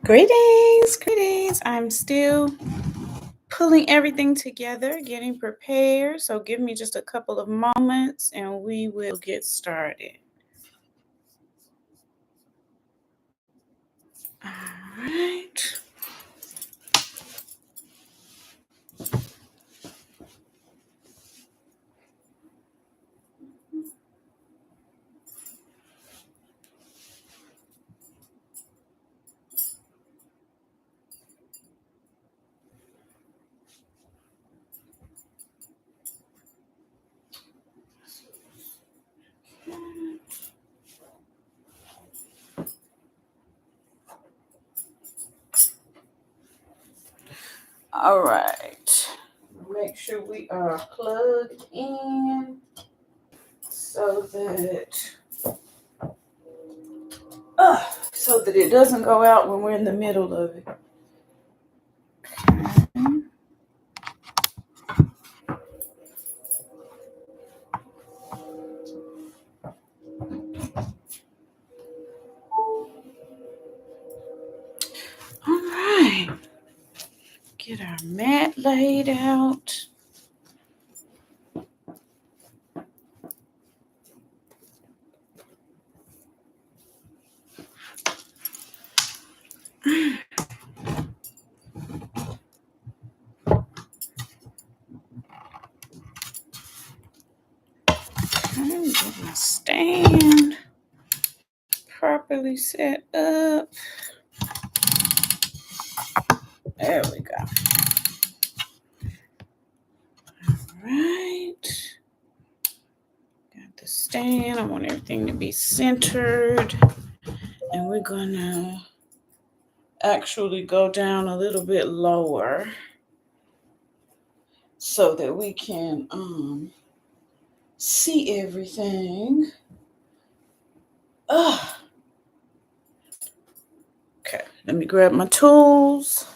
Greetings. I'm still pulling everything together, getting prepared. So give me just a couple of moments and we will get started. All right. All right. Make sure we are plugged in so that it doesn't go out when we're in the middle of it. All right. Get our mat laid out. Get my stand properly set up. There we go. All right. Got the stand. I want everything to be centered. And we're going to actually go down a little bit lower so that we can see everything. Okay, let me grab my tools.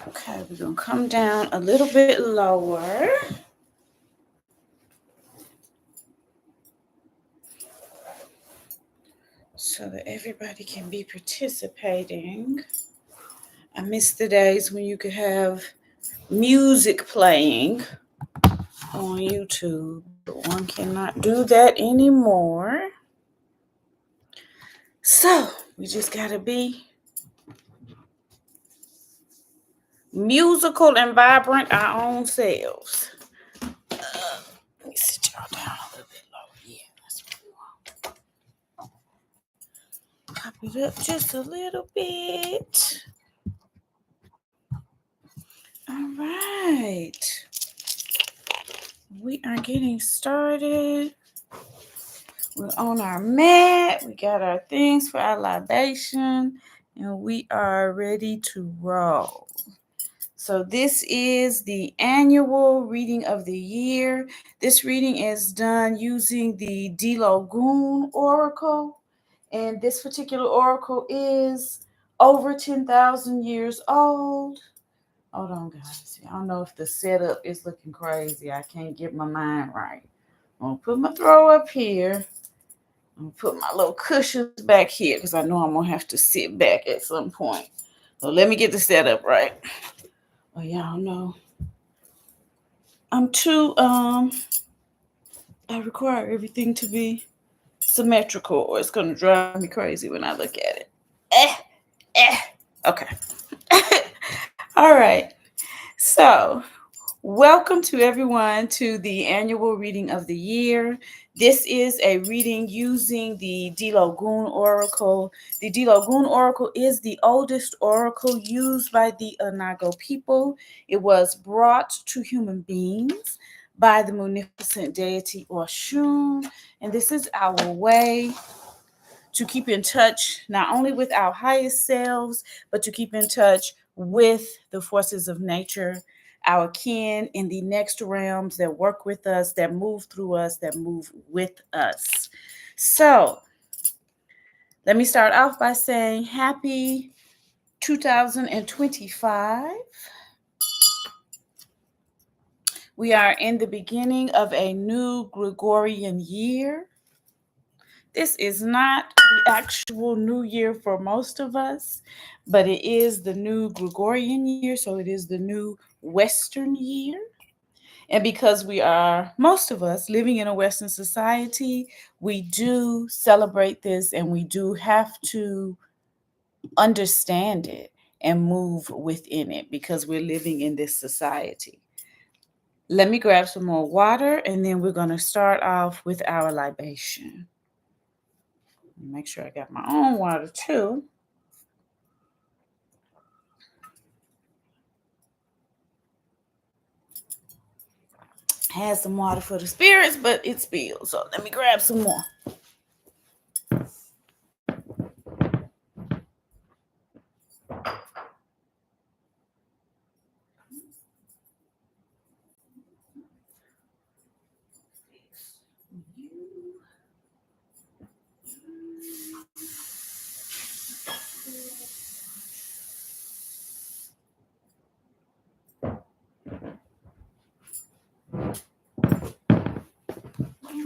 Okay, we're going to come down a little bit lower. So that everybody can be participating. I miss the days when you could have music playing on YouTube, but one cannot do that anymore. So we just gotta be musical and vibrant our own selves. Let me sit y'all down a little bit lower. Yeah, that's what we want. Pop it up just a little bit. All right. We are getting started. We're on our mat. We got our things for our libation, and we are ready to roll. So this is the annual reading of the year. This reading is done using the Divination oracle, and this particular oracle is over 10,000 years old. Hold on, guys. I don't know if the setup is looking crazy. I can't get my mind right. I'm going to put my throw up here. I'm going to put my little cushions back here because I know I'm going to have to sit back at some point. So let me get the setup right. Oh, y'all know. I'm too, I require everything to be symmetrical or it's going to drive me crazy when I look at it. Okay. All right. So, welcome to everyone to the annual reading of the year. This is a reading using the Divination oracle. The Divination oracle is the oldest oracle used by the Onago people. It was brought to human beings by the munificent deity Oshun, and this is our way to keep in touch not only with our highest selves, but to keep in touch with the forces of nature, our kin in the next realms that work with us, that move through us, that move with us. So Let me start off by saying happy 2025. We are in the beginning of a new Gregorian year. This is not the actual new year for most of us, but it is the new Gregorian year, so it is the new Western year. And because we are, most of us, living in a Western society, we do celebrate this and we do have to understand it and move within it because we're living in this society. Let me grab some more water and then we're going to start off with our libation. Make sure I got my own water too. Had some water for the spirits, but it spilled. So let me grab some more.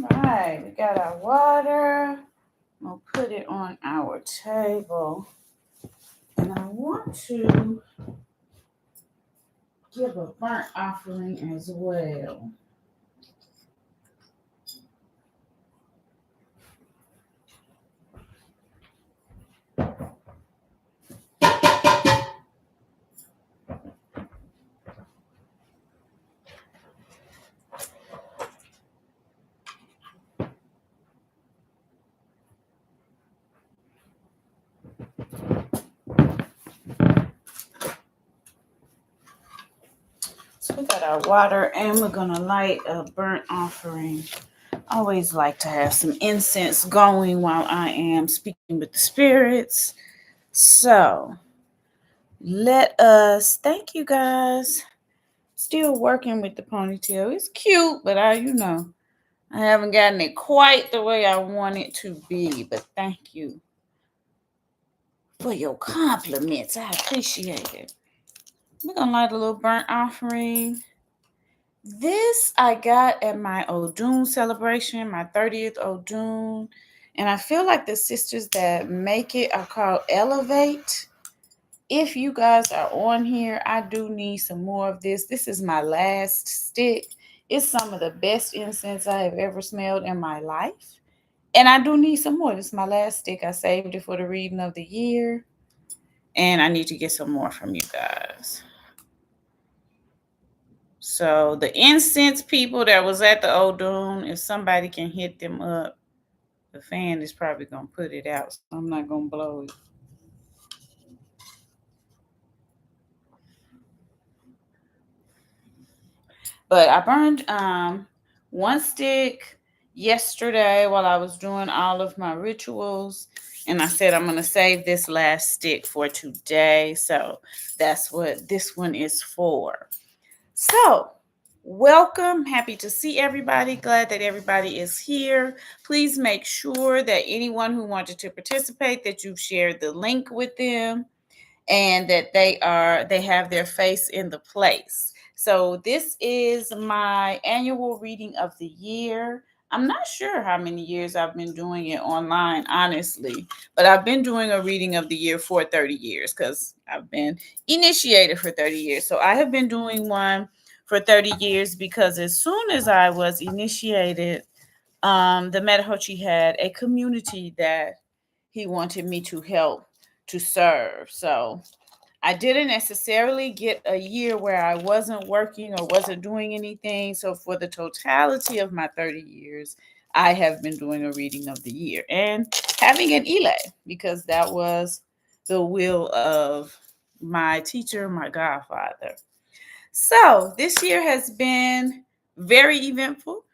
All right, we got our water. We'll put it on our table. And I want to give a burnt offering as well. So we got our water and we're going to light a burnt offering. I always like to have some incense going while I am speaking with the spirits. So let us, thank you guys. Still working with the ponytail. It's cute, but I haven't gotten it quite the way I want it to be. But thank you for your compliments. I appreciate it. We're going to light a little burnt offering. This I got at my Odun celebration, my 30th Odun. And I feel like the sisters that make it are called Elevate. If you guys are on here, I do need some more of this. This is my last stick. It's some of the best incense I have ever smelled in my life. And I do need some more. This is my last stick. I saved it for the reading of the year. And I need to get some more from you guys. So the incense people that was at the Odun, if somebody can hit them up, the fan is probably going to put it out. So I'm not going to blow it. But I burned one stick yesterday while I was doing all of my rituals. And I said I'm going to save this last stick for today. So that's what this one is for. So welcome. Happy to see everybody. Glad that everybody is here. Please make sure that anyone who wanted to participate, that you've shared the link with them and that they have their face in the place. So this is my annual reading of the year. I'm not sure how many years I've been doing it online, honestly, but I've been doing a reading of the year for 30 years because I've been initiated for 30 years. So I have been doing one for 30 years because as soon as I was initiated, the Metahochi had a community that he wanted me to help to serve. So I didn't necessarily get a year where I wasn't working or wasn't doing anything. So for the totality of my 30 years, I have been doing a reading of the year and having an Ile because that was the will of my teacher, my godfather. So this year has been very eventful.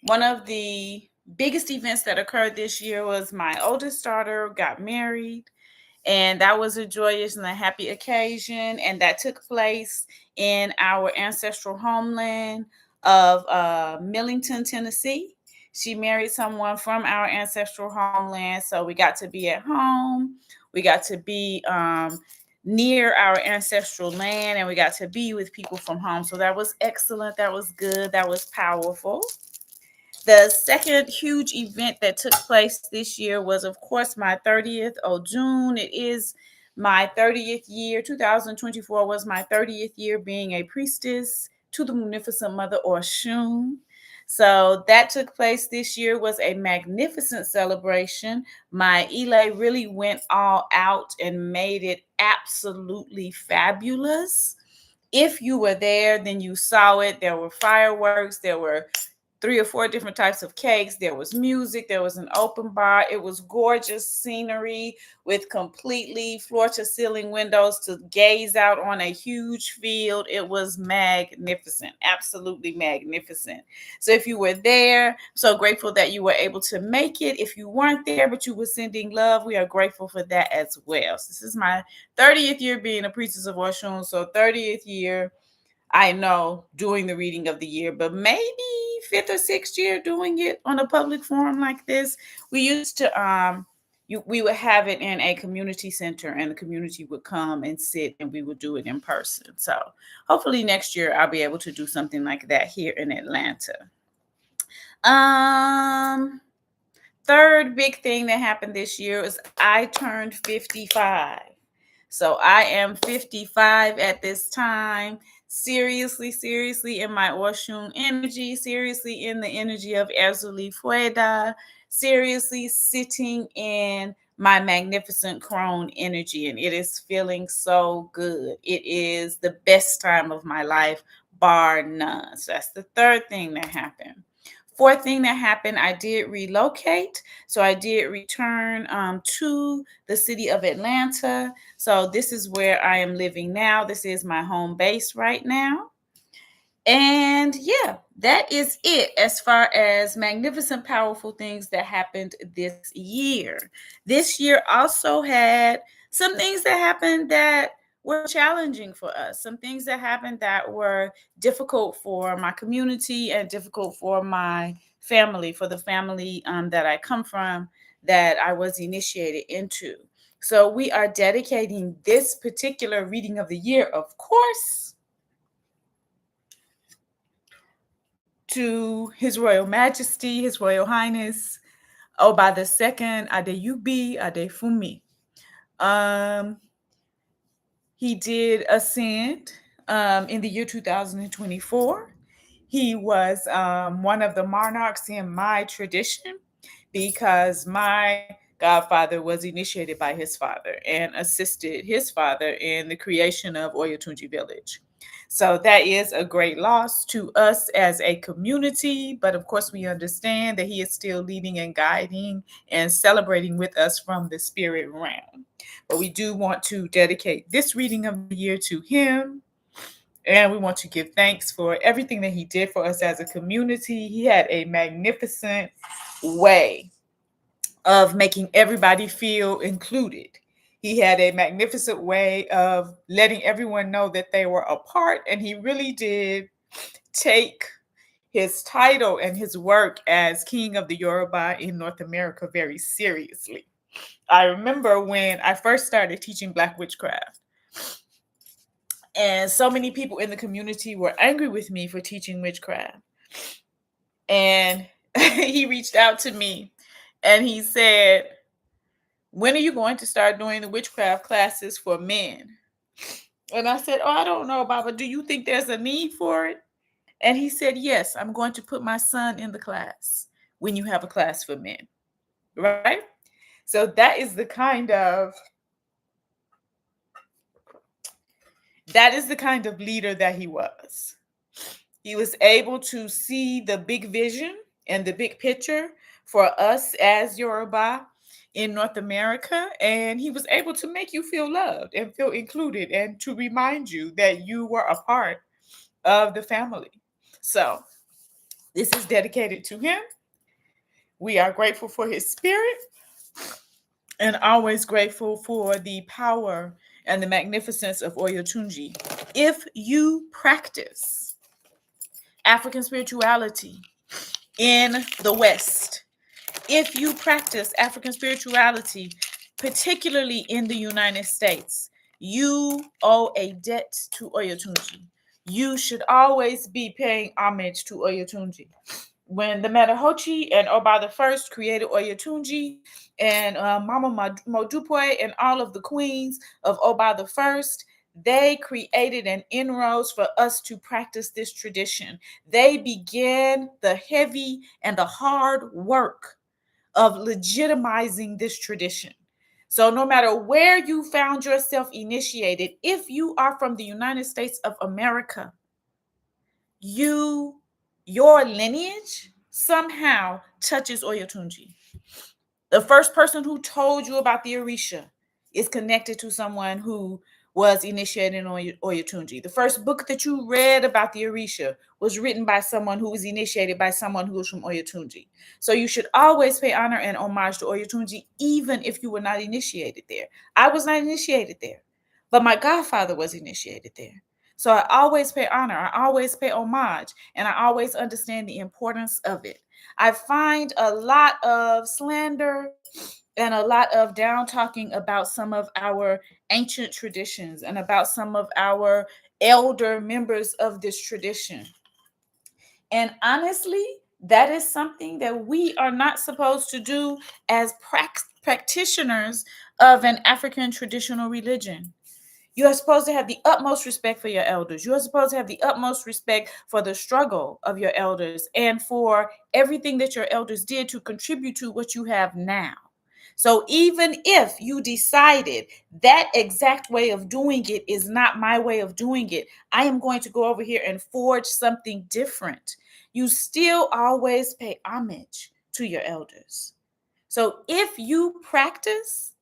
One of the biggest events that occurred this year was my oldest daughter got married. And that was a joyous and a happy occasion. And that took place in our ancestral homeland of Millington, Tennessee. She married someone from our ancestral homeland, so we got to be at home. We got to be near our ancestral land, and we got to be with people from home. So that was excellent. That was good. That was powerful. The second huge event that took place this year was, of course, my 30th of June. It is my 30th year. 2024 was my 30th year being a priestess to the Munificent Mother Oshun. So that took place this year, was a magnificent celebration. My Ile really went all out and made it absolutely fabulous. If you were there, then you saw it. There were fireworks, there were 3 or 4 different types of cakes. There was music. There was an open bar. It was gorgeous scenery with completely floor to ceiling windows to gaze out on a huge field. It was magnificent, absolutely magnificent. So if you were there, so grateful that you were able to make it. If you weren't there, but you were sending love, we are grateful for that as well. So this is my 30th year being a priestess of Oshun. So 30th year, I know, doing the reading of the year, but maybe 5th or 6th year doing it on a public forum like this. We used to we would have it in a community center, and the community would come and sit, and we would do it in person. So hopefully next year I'll be able to do something like that here in Atlanta. Third big thing that happened this year is I turned 55. So I am 55 at this time. Seriously in my Oshun energy, seriously in the energy of Erzuli Fueda, seriously sitting in my magnificent crone energy, and it is feeling so good. It is the best time of my life, bar none. So that's the third thing that happened. Fourth thing that happened, I did relocate. So I did return to the city of Atlanta. So this is where I am living now. This is my home base right now. And yeah, that is it as far as magnificent, powerful things that happened this year. This year also had some things that happened that were challenging for us, some things that happened that were difficult for my community and difficult for my family, for the family that I come from, that I was initiated into. So we are dedicating this particular reading of the year, of course, to His Royal Majesty, His Royal Highness, Oba II Adeyubi Adefumi. He did ascend in the year 2024. He was one of the monarchs in my tradition because my godfather was initiated by his father and assisted his father in the creation of Oyotunji Village. So that is a great loss to us as a community, but of course we understand that he is still leading and guiding and celebrating with us from the spirit realm. But we do want to dedicate this reading of the year to him. And we want to give thanks for everything that he did for us as a community. He had a magnificent way of making everybody feel included. He had a magnificent way of letting everyone know that they were a part, and he really did take his title and his work as King of the Yoruba in North America very seriously. I remember when I first started teaching Black witchcraft, and so many people in the community were angry with me for teaching witchcraft. And he reached out to me and he said, "When are you going to start doing the witchcraft classes for men?" And I said, "Oh, I don't know, Baba. Do you think there's a need for it?" And he said, "Yes, I'm going to put my son in the class when you have a class for men." Right? So that is the kind of leader that he was. He was able to see the big vision and the big picture for us as Yoruba in North America. And he was able to make you feel loved and feel included and to remind you that you were a part of the family. So this is dedicated to him. We are grateful for his spirit and always grateful for the power and the magnificence of Oyotunji. If you practice African spirituality, in the West. If you practice African spirituality, particularly in the United States, you owe a debt to Oyotunji. You should always be paying homage to Oyotunji. When the Metahochi and Oba the First created Oyotunji, and Mama Modupe and all of the queens of Oba the First, they created an inroads for us to practice this tradition. They began the heavy and the hard work of legitimizing this tradition. So no matter where you found yourself initiated, if you are from the United States of America, your lineage somehow touches Oyotunji. The first person who told you about the Orisha is connected to someone who was initiated in Oyotunji. The first book that you read about the Orisha was written by someone who was initiated by someone who was from Oyotunji. So you should always pay honor and homage to Oyotunji, even if you were not initiated there. I was not initiated there, but my godfather was initiated there. So I always pay honor, I always pay homage, and I always understand the importance of it. I find a lot of slander and a lot of down talking about some of our ancient traditions and about some of our elder members of this tradition. And honestly, that is something that we are not supposed to do as practitioners of an African traditional religion. You are supposed to have the utmost respect for your elders. You are supposed to have the utmost respect for the struggle of your elders and for everything that your elders did to contribute to what you have now. So even if you decided that exact way of doing it is not my way of doing it, I am going to go over here and forge something different. You still always pay homage to your elders. So if you practice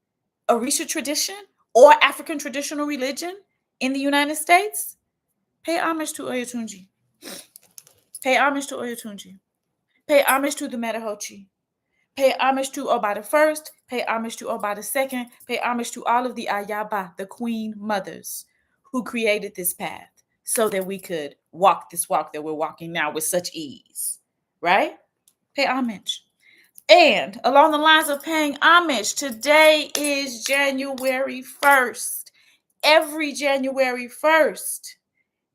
Orisha tradition or African traditional religion in the United States, pay homage to Oyotunji. Pay homage to Oyotunji. Pay homage to the Metahochi. Pay homage to Oba the First. Pay homage to Oba the Second. Pay homage to all of the Ayaba, the queen mothers, who created this path so that we could walk this walk that we're walking now with such ease. Right? Pay homage. And along the lines of paying homage, today is January 1st. Every January 1st,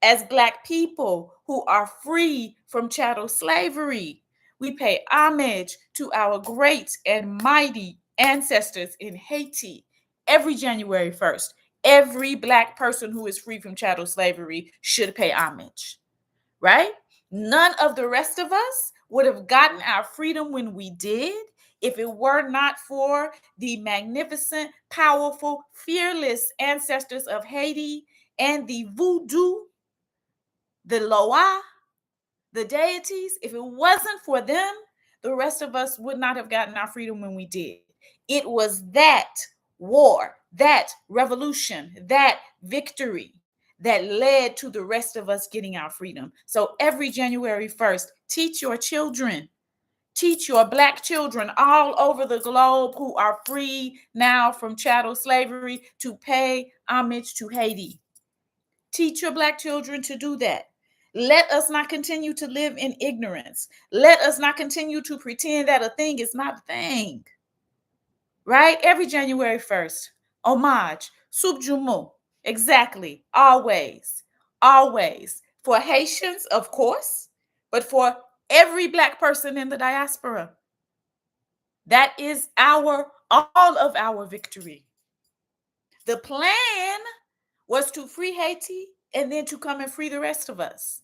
as Black people who are free from chattel slavery, we pay homage to our great and mighty ancestors in Haiti. Every January 1st, every Black person who is free from chattel slavery should pay homage, right? None of the rest of us would have gotten our freedom when we did if it were not for the magnificent, powerful, fearless ancestors of Haiti and the voodoo, the Loa, the deities. If it wasn't for them, the rest of us would not have gotten our freedom when we did. It was that war, that revolution, that victory that led to the rest of us getting our freedom. So every January 1st, teach your children, teach your Black children all over the globe who are free now from chattel slavery to pay homage to Haiti. Teach your Black children to do that. Let us not continue to live in ignorance. Let us not continue to pretend that a thing is not a thing. Right? Every January 1st, homage, subjumo, exactly, always, always. For Haitians, of course, but for every Black person in the diaspora. That is all of our victory. The plan was to free Haiti and then to come and free the rest of us.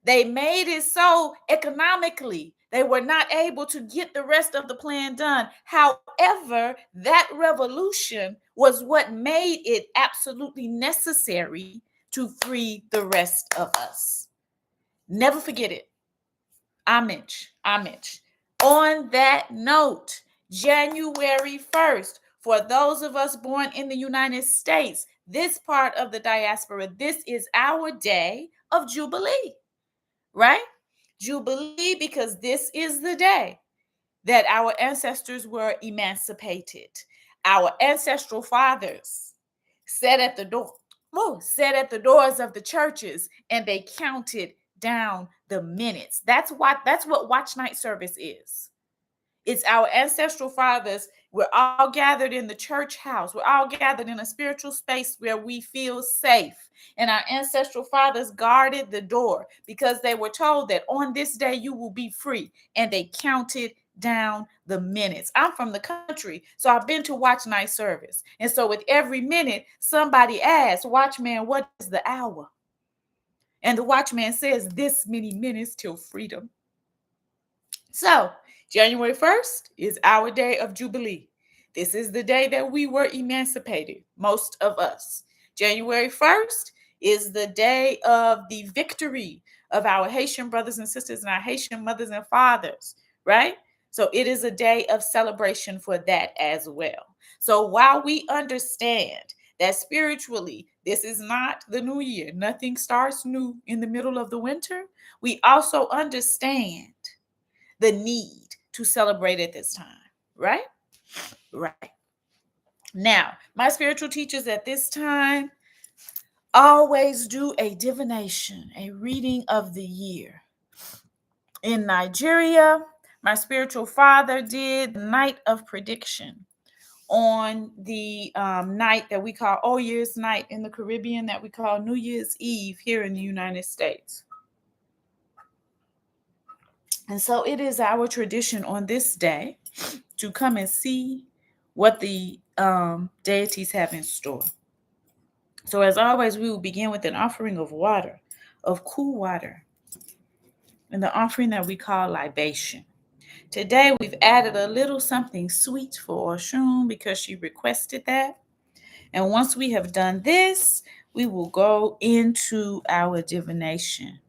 They made it so economically they were not able to get the rest of the plan done. However, that revolution was what made it absolutely necessary to free the rest of us. Never forget it. Homage, homage. On that note, January 1st, for those of us born in the United States, this part of the diaspora, this is our day of Jubilee, right? Jubilee, because this is the day that our ancestors were emancipated. Our ancestral fathers sat at the door, sat at the doors of the churches, and they counted down the minutes. That's what watch night service is. It's our ancestral fathers. We're all gathered in the church house. We're all gathered in a spiritual space where we feel safe. And our ancestral fathers guarded the door because they were told that on this day you will be free. And they counted down the minutes. I'm from the country, so I've been to watch night service. And so with every minute, somebody asks, "Watchman, what is the hour?" And the watchman says, "This many minutes till freedom." So January 1st is our day of Jubilee. This is the day that we were emancipated, most of us. January 1st is the day of the victory of our Haitian brothers and sisters and our Haitian mothers and fathers, right? So it is a day of celebration for that as well. So while we understand that spiritually, this is not the new year, nothing starts new in the middle of the winter, we also understand the need to celebrate at this time, right? Right. Now, my spiritual teachers at this time always do a divination, a reading of the year. In Nigeria, my spiritual father did the night of prediction on the night that we call Old Year's Night in the Caribbean, that we call New Year's Eve here in the United States. And so it is our tradition on this day to come and see what the deities have in store. So as always, we will begin with an offering of water, of cool water, and the offering that we call libation. Today, we've added a little something sweet for Oshun because she requested that. And once we have done this, we will go into our divination.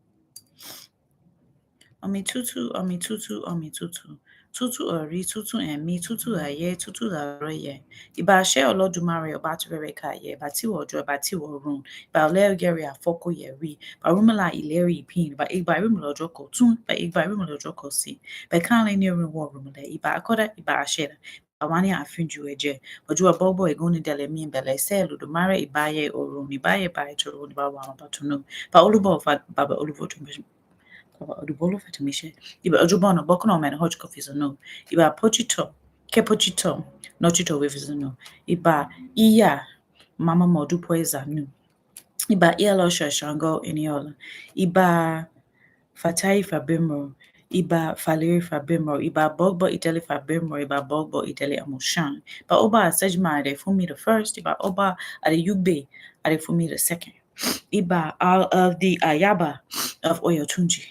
Omi tutu, omi tutu, omi tutu. Tutu ori, tutu ẹ̀mí, tutu ayé, tutu àrọ̀yẹ. Ìbà àṣẹ Olódùmarè ọba tó rẹ̀rẹ̀ káyé, ìbà tí wọ̀ ọjọ́, ìbà tí wọ̀ ọ̀run, ìbà ọlẹ́gẹ̀rẹ̀ àfọ́kọ̀yẹ̀rí, ìbà rúmọ̀lá ìlérí ìpín, ìbà ìrúmọ̀lá ọjọ́ kọ̀ tún, ìbà ìrúmọ̀lá ọjọ́ kọ̀ sí, ìbà kánlẹ̀ ní orin wọ̀ rúmọ̀lẹ̀, ìbà akọ́dá, ìbà àṣẹ, ìbà wá ní àfínjú ẹ̀jẹ̀, ọjọ́ ọbọ̀bọ̀ ẹ̀gún ní dẹ̀lẹ̀ mí ìbẹ̀lẹ̀ iṣẹ́ Olódùmarè ìbáyé ọ̀run, ìbáyé bá ìtòrò, ìbà wà àwọn bàtúnú, ìbà olúbọ̀ bàbá olúbọ̀ tó Odubolo Fatimishe, Iba Ojubano, Bokono Man, Hodgko Fizano, Iba Pochito, Kepochito, Nochito Vivizano, Iba Iya, Mama Modu Poezanu, Iba Ialo Shashango Eniola, Iba Fatai Fabimro, Iba Faleri Fabimro, Iba Bogbo Itali Fabimro, Iba Bogbo Itali Amushan, Iba Oba Sejma Ade Fumi the first, Iba Oba Ade Yugbe Ade Fumi the second, Iba all of the Ayaba of Oyotunji.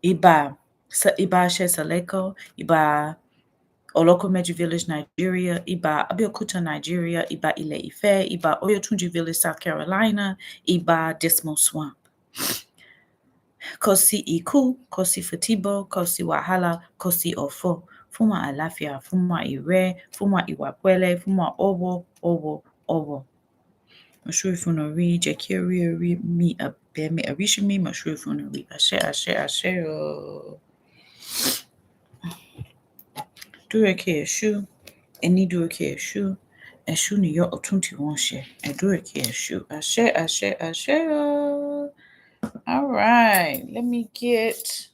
Iba She Saleko, Iba Olokomeji Village, Nigeria, Iba Abeokuta, Nigeria, Iba Ile Ife, Iba Oyotunji Village, South Carolina, Iba Dismal Swamp. Kosi Iku, Kosi Fatibo, Kosi Wahala, Kosi Ofo, Fuma Alafia, Fuma Ire, Fuma Iwapwele, Fuma Owo. Mashrufunori, Jakiri, me a bemi, a rishimi, Mashrufunori, Ashe. Dureke Eshu, Eni Dureke Eshu, Eshu New York 21 share, and Dureke Eshu, Ashe. All right, let me get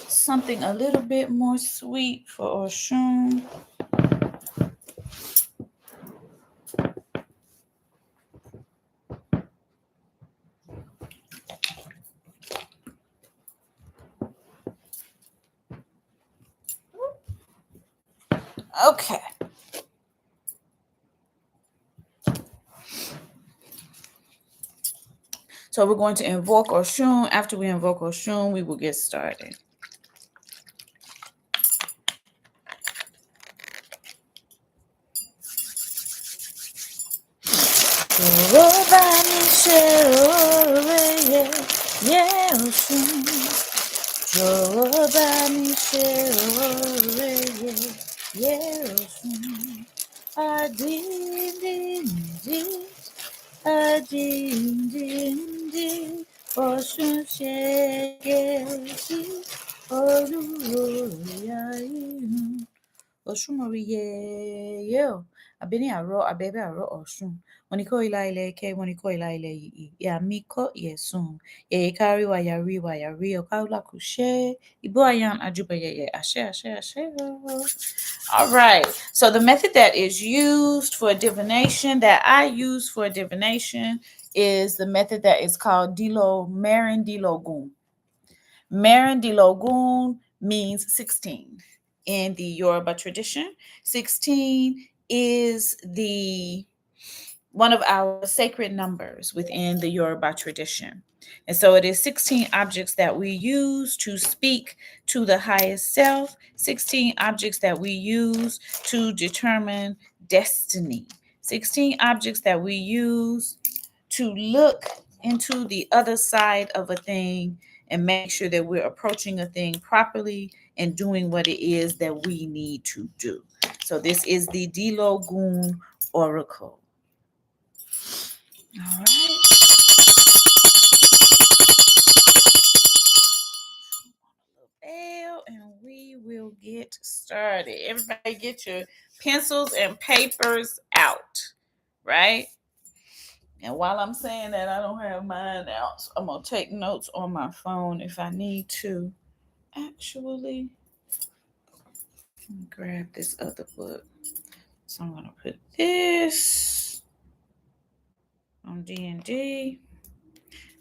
something a little bit more sweet for Oshun. Okay. So we're going to invoke Oshun. After we invoke Oshun, we will get started. Oshun Shegesi Oluroyainu Oshun Moriye Abini aro abebe aro Oshun. Moniko ila ile ke moniko ila ile yi. Ya miko yesun. Ye kari wa yari okaula kushe. Ibo ayan ajuba ye ashe ashe ashe. All right. So the method that is used for divination, that I use for divination, is the method that is called Merindilgun. Merindilgun means 16 in the Yoruba tradition. 16 is the one of our sacred numbers within the Yoruba tradition. And so it is 16 objects that we use to speak to the highest self, 16 objects that we use to determine destiny, 16 objects that we use to look into the other side of a thing and make sure that we're approaching a thing properly and doing what it is that we need to do. So this is the Dilogun Oracle. All right. And we will get started. Everybody get your pencils and papers out, right? And while I'm saying that, I don't have mine out. So I'm going to take notes on my phone if I need to. Actually, let me grab this other book. So I'm going to put this on D&D.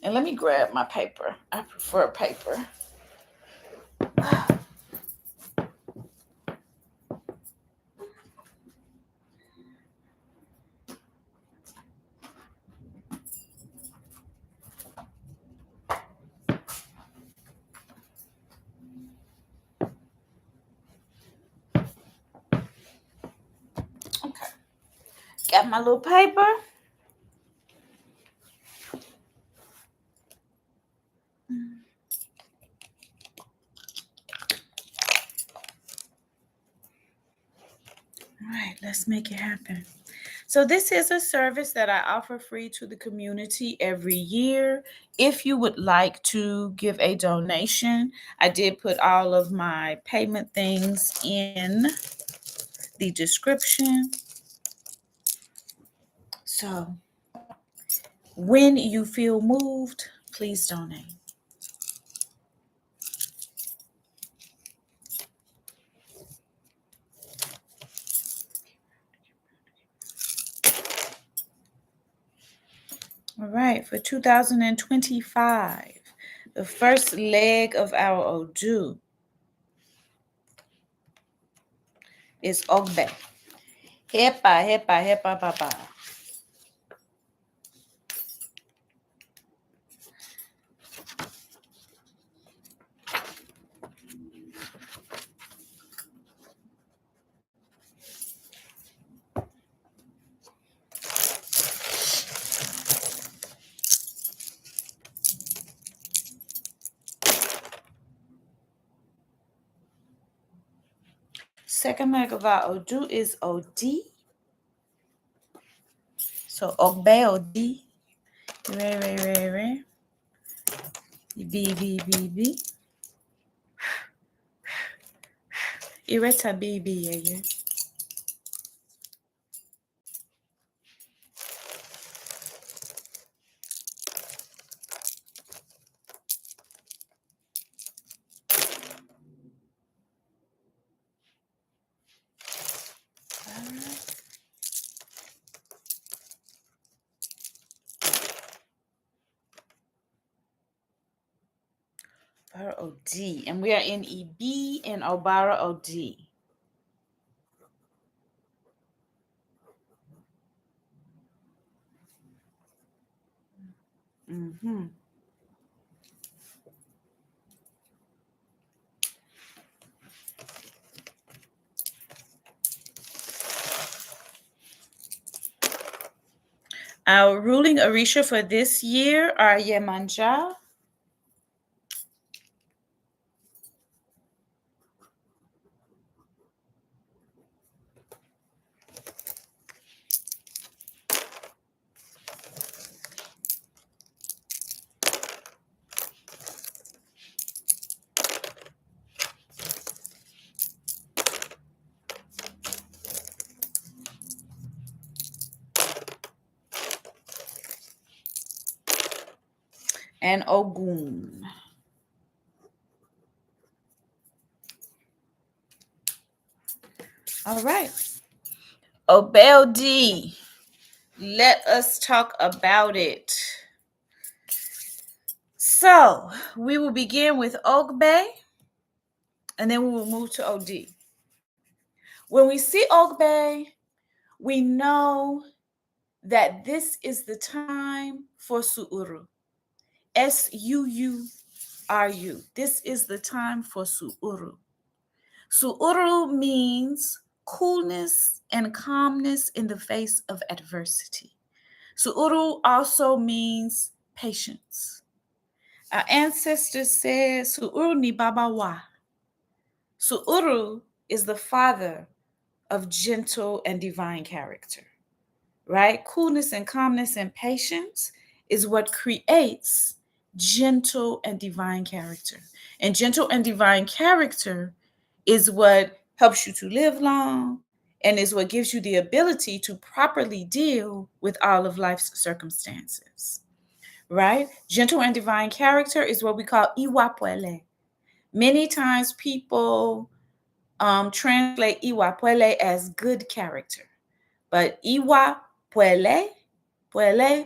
And let me grab my paper. I prefer paper. Okay. Got my little paper. All right, let's make it happen. So this is a service that I offer free to the community every year. If you would like to give a donation, I did put all of my payment things in the description. So when you feel moved, please donate. All right, for 2025, the first leg of our Odu is Ogbe. Hepa, hepa, hepa, papa. Second leg of our Odu is Odi. So Ogbe Odi. Re. B. Ireta B, yeah. Obara OD. And we are in EB and Obara OD. Mm-hmm. Our ruling Orisha for this year are Yemanja, and Ogun. All right. Obeldi, let us talk about it. So we will begin with Ogbe, and then we will move to OD. When we see Ogbe, we know that this is the time for Suuru. Suuru. This is the time for Suuru. Suuru means coolness and calmness in the face of adversity. Suuru also means patience. Our ancestors said, Suuru ni baba wa. Suuru is the father of gentle and divine character, right? Coolness and calmness and patience is what creates gentle and divine character. And gentle and divine character is what helps you to live long and is what gives you the ability to properly deal with all of life's circumstances, right? Gentle and divine character is what we call iwapwele. Many times people translate iwapwele as good character, but iwapwele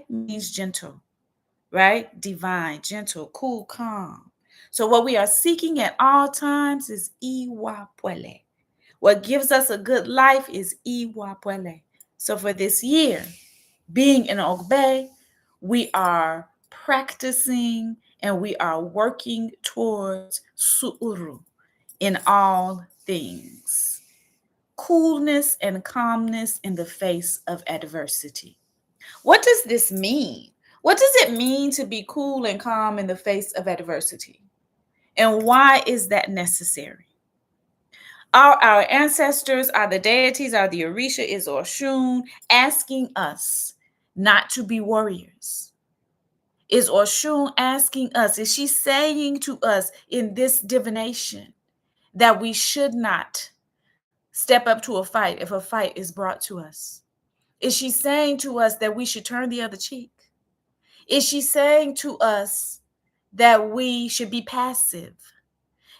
means gentle, right? Divine, gentle, cool, calm. So what we are seeking at all times is iwapwele. What gives us a good life is iwapwele. So for this year, being in Ogbe, we are practicing and we are working towards su'uru in all things. Coolness and calmness in the face of adversity. What does this mean? What does it mean to be cool and calm in the face of adversity? And why is that necessary? Our ancestors are the deities, are the Orisha, is Oshun, asking us not to be warriors. Is Oshun asking us, is she saying to us in this divination that we should not step up to a fight if a fight is brought to us? Is she saying to us that we should turn the other cheek? Is she saying to us that we should be passive?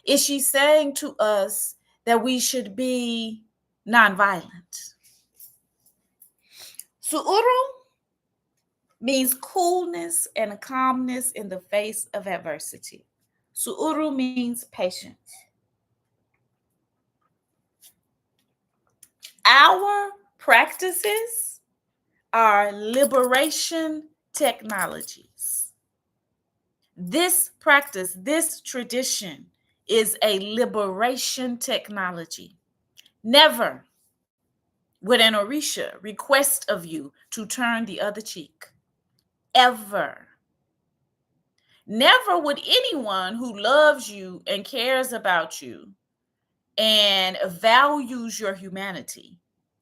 Is she saying to us that we should be nonviolent? Su'uru means coolness and calmness in the face of adversity. Su'uru means patience. Our practices are liberation technologies. This practice, this tradition is a liberation technology. Never would an Orisha request of you to turn the other cheek. Ever. Never would anyone who loves you and cares about you and values your humanity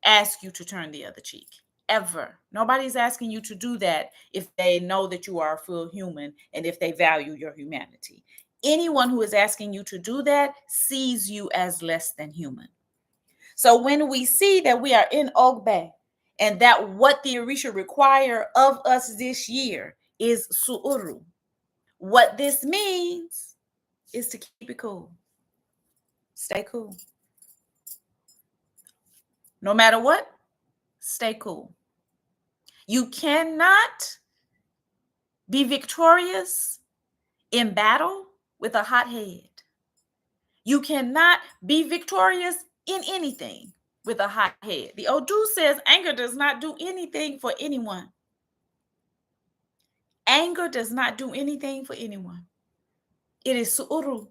ask you to turn the other cheek. Ever. Nobody's asking you to do that if they know that you are a full human and if they value your humanity. Anyone who is asking you to do that sees you as less than human. So when we see that we are in Ogbe and that what the Orisha require of us this year is su'uru, what this means is to keep it cool. Stay cool. No matter what, stay cool. You cannot be victorious in battle with a hot head. You cannot be victorious in anything with a hot head. The Odu says anger does not do anything for anyone. Anger does not do anything for anyone. It is Su'uru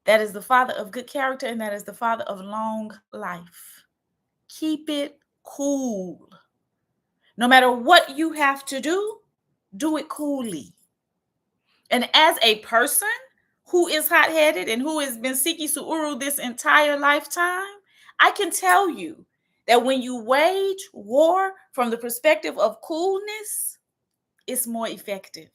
that is the father of good character and that is the father of long life. Keep it cool. No matter what you have to do it coolly. And as a person who is hot-headed and who has been seeking Su'uru this entire lifetime, I can tell you that when you wage war from the perspective of coolness, it's more effective.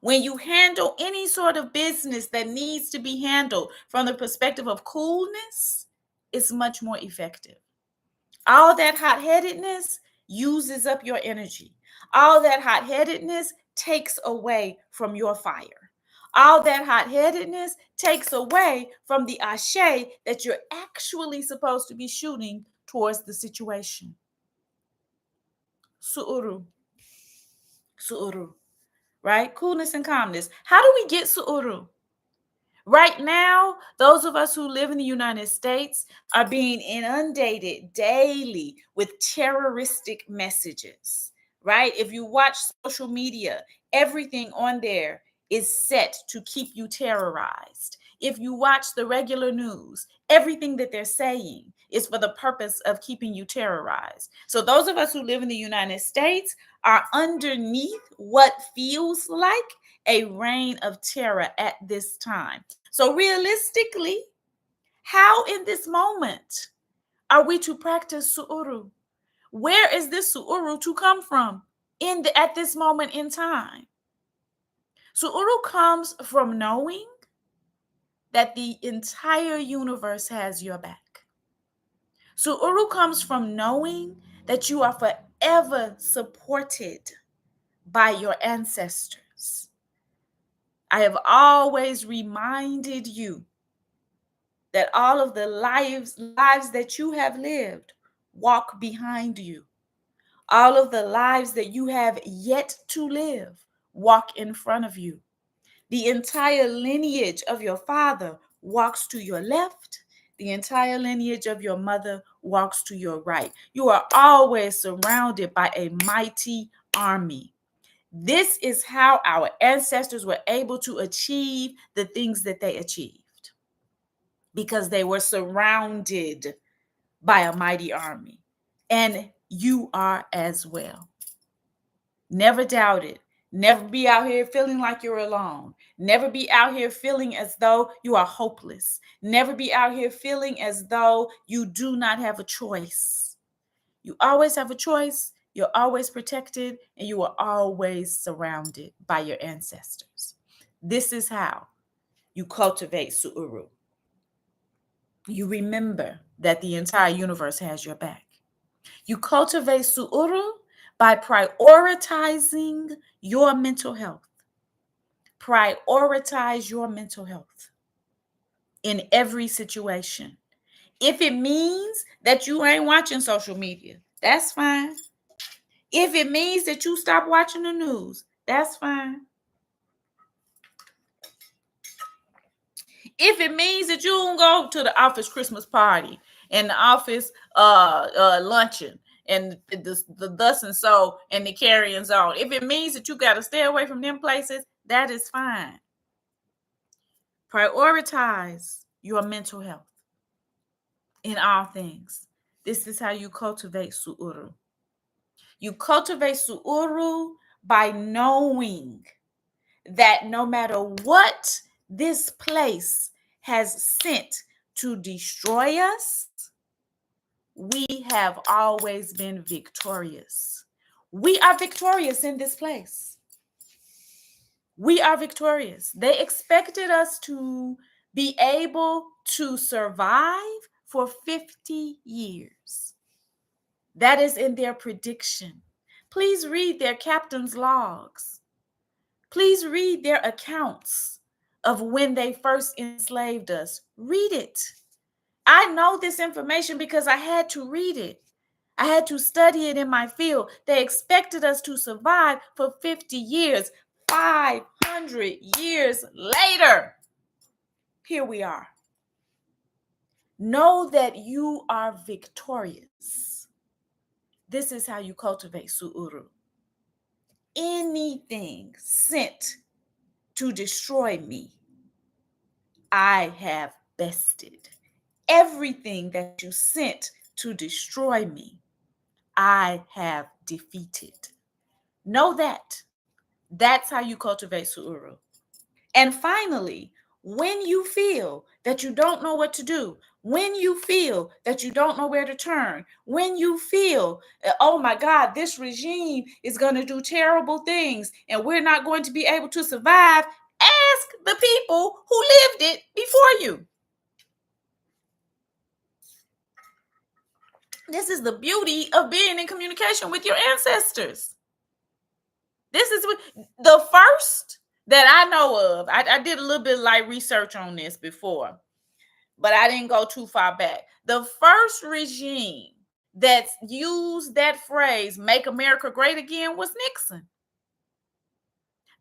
When you handle any sort of business that needs to be handled from the perspective of coolness, it's much more effective. All that hot-headedness uses up your energy. All that hot-headedness takes away from your fire. All that hot-headedness takes away from the ashe that you're actually supposed to be shooting towards the situation. Su'uru. Su'uru. Right? Coolness and calmness. How do we get su'uru? Right now, those of us who live in the United States are being inundated daily with terroristic messages, right? If you watch social media, everything on there is set to keep you terrorized. If you watch the regular news, everything that they're saying is for the purpose of keeping you terrorized. So those of us who live in the United States are underneath what feels like a reign of terror at this time. So realistically, how in this moment are we to practice su'uru? Where is this su'uru to come from at this moment in time? Su'uru comes from knowing that the entire universe has your back. Su'uru comes from knowing that you are forever supported by your ancestors. I have always reminded you that all of the lives that you have lived walk behind you. All of the lives that you have yet to live walk in front of you. The entire lineage of your father walks to your left. The entire lineage of your mother walks to your right. You are always surrounded by a mighty army. This is how our ancestors were able to achieve the things that they achieved, because they were surrounded by a mighty army. And you are as well. Never doubt it. Never be out here feeling like you're alone. Never be out here feeling as though you are hopeless. Never be out here feeling as though you do not have a choice. You always have a choice. You're always protected, and you are always surrounded by your ancestors. This is how you cultivate su'uru. You remember that the entire universe has your back. You cultivate su'uru by prioritizing your mental health. Prioritize your mental health in every situation. If it means that you ain't watching social media, that's fine. If it means that you stop watching the news, that's fine. If it means that you don't go to the office Christmas party and the office luncheon and the thus and so and the carryings on, if it means that you got to stay away from them places, that is fine. Prioritize your mental health in all things. This is how you cultivate su'uru. You cultivate su'uru by knowing that no matter what this place has sent to destroy us, we have always been victorious. We are victorious in this place. We are victorious. They expected us to be able to survive for 50 years. That is in their prediction. Please read their captain's logs. Please read their accounts of when they first enslaved us. Read it. I know this information because I had to read it. I had to study it in my field. They expected us to survive for 50 years. 500 years later, here we are. Know that you are victorious. This is how you cultivate su'uru. Anything sent to destroy me, I have bested. Everything that you sent to destroy me, I have defeated. Know that. That's how you cultivate su'uru. And finally, when you feel that you don't know what to do, when you feel that you don't know where to turn, when you feel, oh my God, this regime is going to do terrible things and we're not going to be able to survive, ask the people who lived it before you. This is the beauty of being in communication with your ancestors. This is the first that I know of. I did a little bit of light research on this before, but I didn't go too far back. The first regime that used that phrase, make America great again, was Nixon.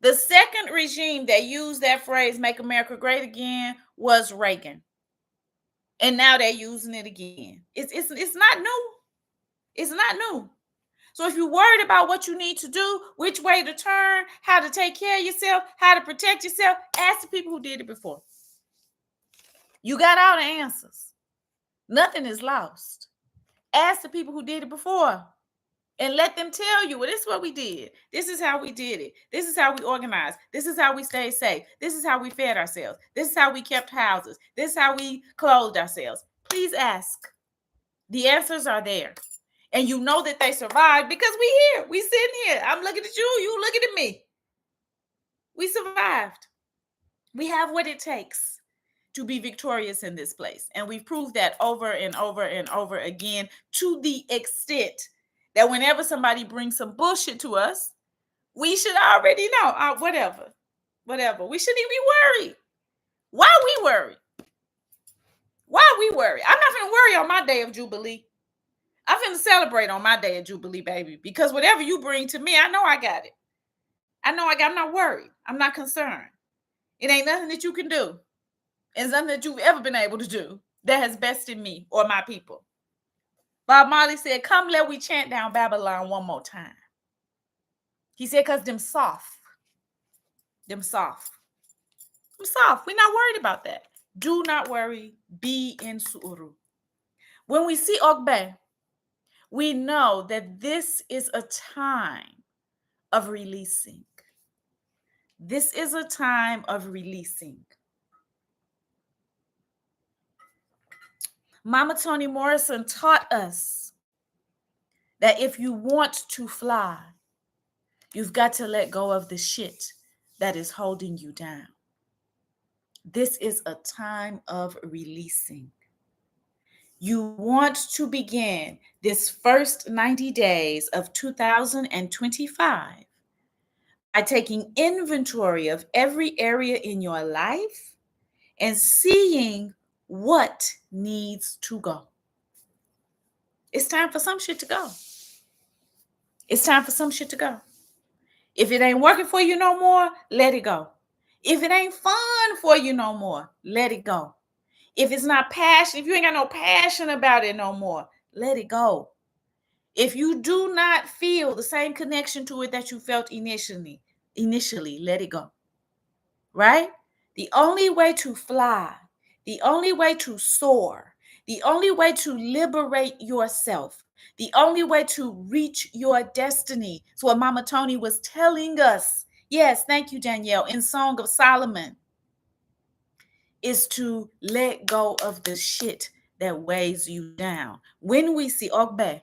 The second regime that used that phrase, make America great again, was Reagan. And now they're using it again. It's not new. It's not new. So if you're worried about what you need to do, which way to turn, how to take care of yourself, how to protect yourself, ask the people who did it before. You got all the answers. Nothing is lost. Ask the people who did it before and let them tell you, well, this is what we did. This is how we did it. This is how we organized. This is how we stayed safe. This is how we fed ourselves. This is how we kept houses. This is how we clothed ourselves. Please ask. The answers are there. And you know that they survived because we here. We sitting here. I'm looking at you. You looking at me. We survived. We have what it takes to be victorious in this place. And we've proved that over and over and over again, to the extent that whenever somebody brings some bullshit to us, we should already know. Whatever. We shouldn't even be worried. Why we worry? Why we worry? I'm not going to worry on my day of Jubilee. I'm finna celebrate on my day of Jubilee, baby, because whatever you bring to me, I know I got it. I'm not worried. I'm not concerned. It ain't nothing that you can do. It's nothing that you've ever been able to do that has bested me or my people. Bob Marley said, come let we chant down Babylon one more time. He said, because them soft. We're not worried about that. Do not worry. Be in Su'uru. When we see Ogbe, we know that this is a time of releasing. This is a time of releasing. Mama Toni Morrison taught us that if you want to fly, you've got to let go of the shit that is holding you down. This is a time of releasing. You want to begin this first 90 days of 2025 by taking inventory of every area in your life and seeing what needs to go. It's time for some shit to go. It's time for some shit to go. If it ain't working for you no more, let it go. If it ain't fun for you no more, let it go. If it's not passion, if you ain't got no passion about it no more, let it go. If you do not feel the same connection to it that you felt initially, let it go. Right? The only way to fly, the only way to soar, the only way to liberate yourself, the only way to reach your destiny. It's what Mama Toni was telling us. Yes, thank you, Danielle. In Song of Solomon, is to let go of the shit that weighs you down. When we see Ogbe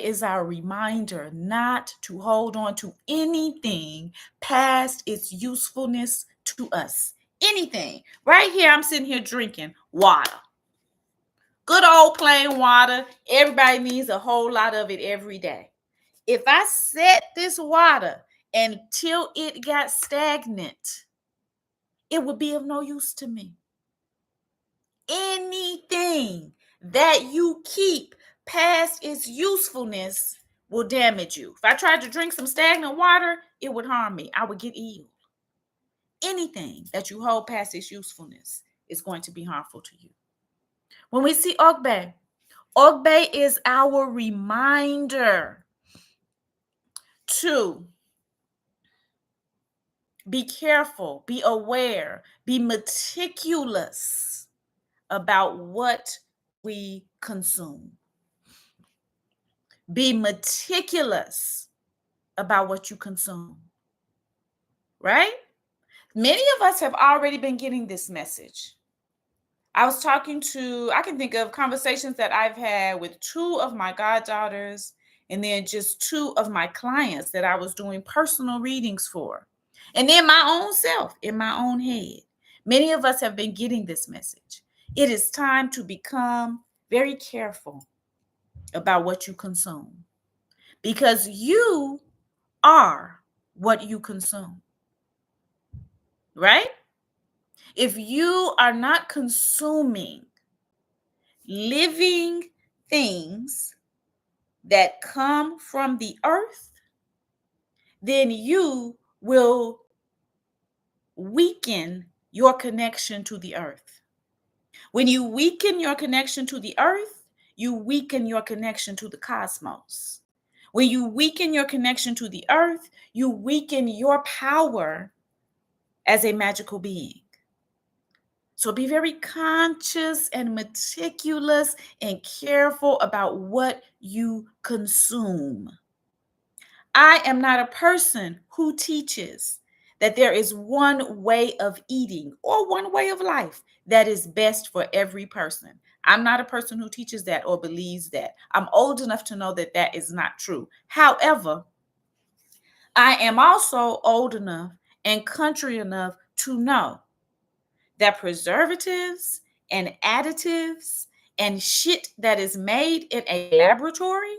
is our reminder not to hold on to anything past its usefulness to us. Anything. Right here, I'm sitting here drinking water. Good old plain water. Everybody needs a whole lot of it every day. If I set this water until it got stagnant, it would be of no use to me. Anything that you keep past its usefulness will damage you. If I tried to drink some stagnant water, it would harm me. I would get ill. Anything that you hold past its usefulness is going to be harmful to you. When we see Ogbe is our reminder to be careful, be aware, be meticulous about what we consume. Be meticulous about what you consume. Right? Many of us have already been getting this message. I can think of conversations that I've had with 2 of my goddaughters and then just 2 of my clients that I was doing personal readings for. And then my own self, in my own head. Many of us have been getting this message. It is time to become very careful about what you consume, because you are what you consume, right? If you are not consuming living things that come from the earth, then you will weaken your connection to the earth. When you weaken your connection to the earth, you weaken your connection to the cosmos. When you weaken your connection to the earth, you weaken your power as a magical being. So be very conscious and meticulous and careful about what you consume. I am not a person who teaches that there is one way of eating or one way of life that is best for every person. I'm not a person who teaches that or believes that. I'm old enough to know that that is not true. However, I am also old enough and country enough to know that preservatives and additives and shit that is made in a laboratory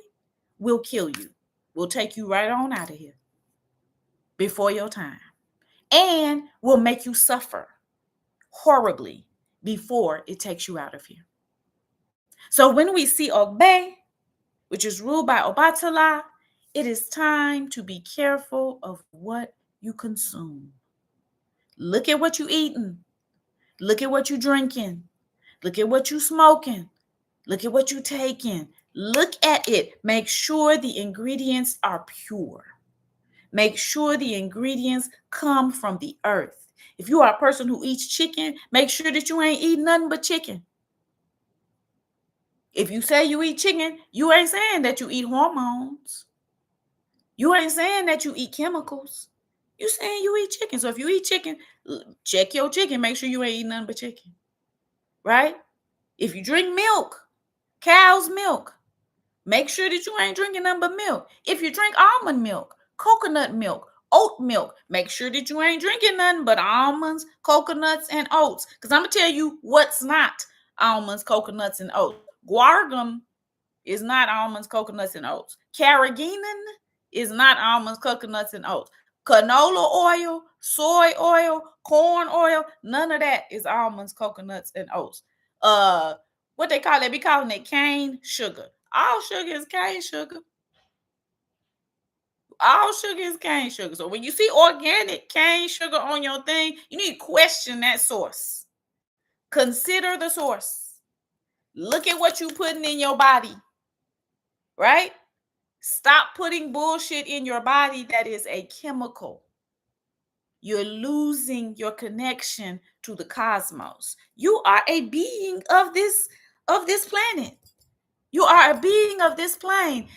will kill you, will take you right on out of here before your time, and will make you suffer horribly before it takes you out of here. So when we see Ogbe, which is ruled by Obatala, it is time to be careful of what you consume. Look at what you eating. Look at what you drinking. Look at what you smoking. Look at what you taking. Look at it. Make sure the ingredients are pure. Make sure the ingredients come from the earth. If you are a person who eats chicken, make sure that you ain't eating nothing but chicken. If you say you eat chicken, you ain't saying that you eat hormones. You ain't saying that you eat chemicals. You saying you eat chicken. So if you eat chicken, check your chicken. Make sure you ain't eating nothing but chicken. Right? If you drink milk, cow's milk, make sure that you ain't drinking nothing but milk. If you drink almond milk, coconut milk, oat milk, make sure that you ain't drinking nothing but almonds, coconuts, and oats. Because I'm going to tell you what's not almonds, coconuts, and oats. Guargum is not almonds, coconuts, and oats. Carrageenan is not almonds, coconuts, and oats. Canola oil, soy oil, corn oil, none of that is almonds, coconuts, and oats. What they call it? Be calling it cane sugar. All sugar is cane sugar. All sugar is cane sugar. So when you see organic cane sugar on your thing, you need to question that source. Consider the source. Look at what you're putting in your body, right? Stop putting bullshit in your body that is a chemical. You're losing your connection to the cosmos. You are a being of this planet. You are a being of this plane.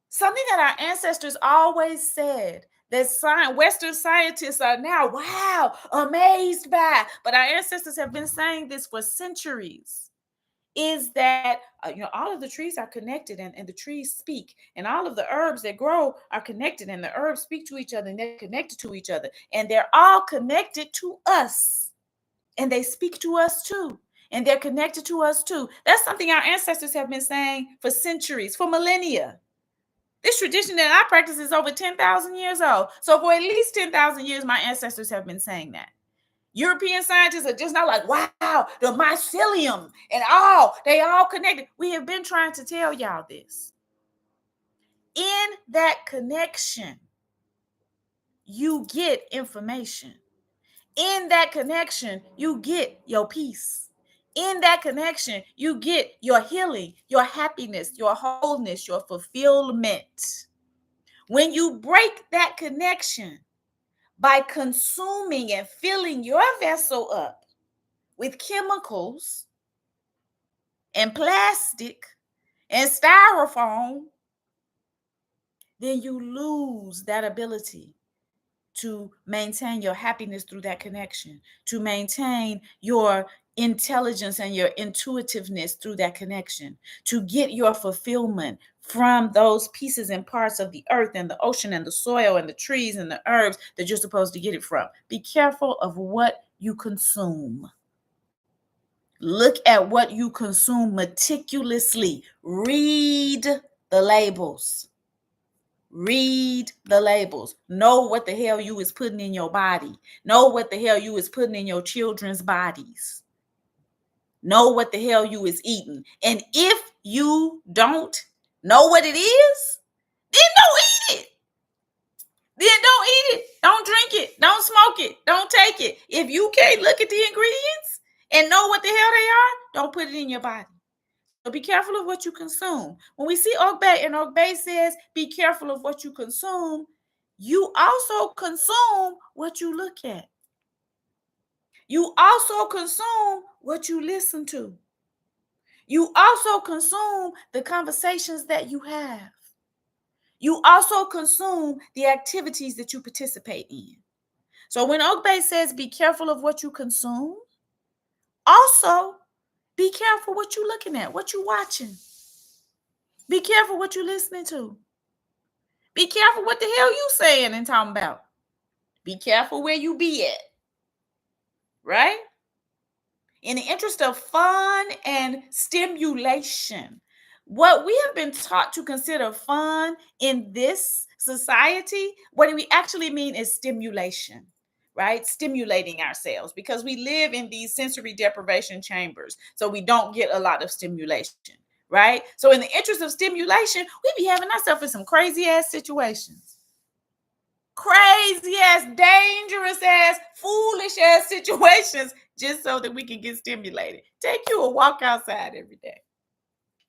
Something that our ancestors always said, that Western scientists are now, wow, amazed by, but our ancestors have been saying this for centuries, is that, all of the trees are connected and the trees speak, and all of the herbs that grow are connected, and the herbs speak to each other, and they're connected to each other, and they're all connected to us, and they speak to us too. And they're connected to us too. That's something our ancestors have been saying for centuries, for millennia. This tradition that I practice is over 10,000 years old. So for at least 10,000 years, my ancestors have been saying that. European scientists are just not like, wow, the mycelium and they all connected. We have been trying to tell y'all this. In that connection, you get information. In that connection, you get your peace. In that connection, you get your healing, your happiness, your wholeness, your fulfillment. When you break that connection by consuming and filling your vessel up with chemicals and plastic and styrofoam, then you lose that ability to maintain your happiness through that connection, to maintain your intelligence and your intuitiveness through that connection, to get your fulfillment from those pieces and parts of the earth and the ocean and the soil and the trees and the herbs that you're supposed to get it from. Be careful of what you consume. Look at what you consume meticulously. Read the labels. Read the labels. Know what the hell you is putting in your body. Know what the hell you is putting in your children's bodies. Know what the hell you is eating. And if you don't know what it is, then don't eat it. Then don't eat it. Don't drink it. Don't smoke it. Don't take it. If you can't look at the ingredients and know what the hell they are, don't put it in your body. So be careful of what you consume. When we see Ogbe, and Ogbe says, be careful of what you consume, you also consume what you look at. You also consume what you listen to. You also consume the conversations that you have. You also consume the activities that you participate in. So when Ogbe says, be careful of what you consume, also be careful what you're looking at, what you're watching. Be careful what you're listening to. Be careful what the hell you saying and talking about. Be careful where you be at. Right? In the interest of fun and stimulation, what we have been taught to consider fun in this society, what we actually mean is stimulation, right? Stimulating ourselves, because we live in these sensory deprivation chambers. So we don't get a lot of stimulation, right? So in the interest of stimulation, we be having ourselves in some crazy ass situations. Crazy ass, dangerous ass, foolish ass situations, just so that we can get stimulated. Take you a walk outside every day.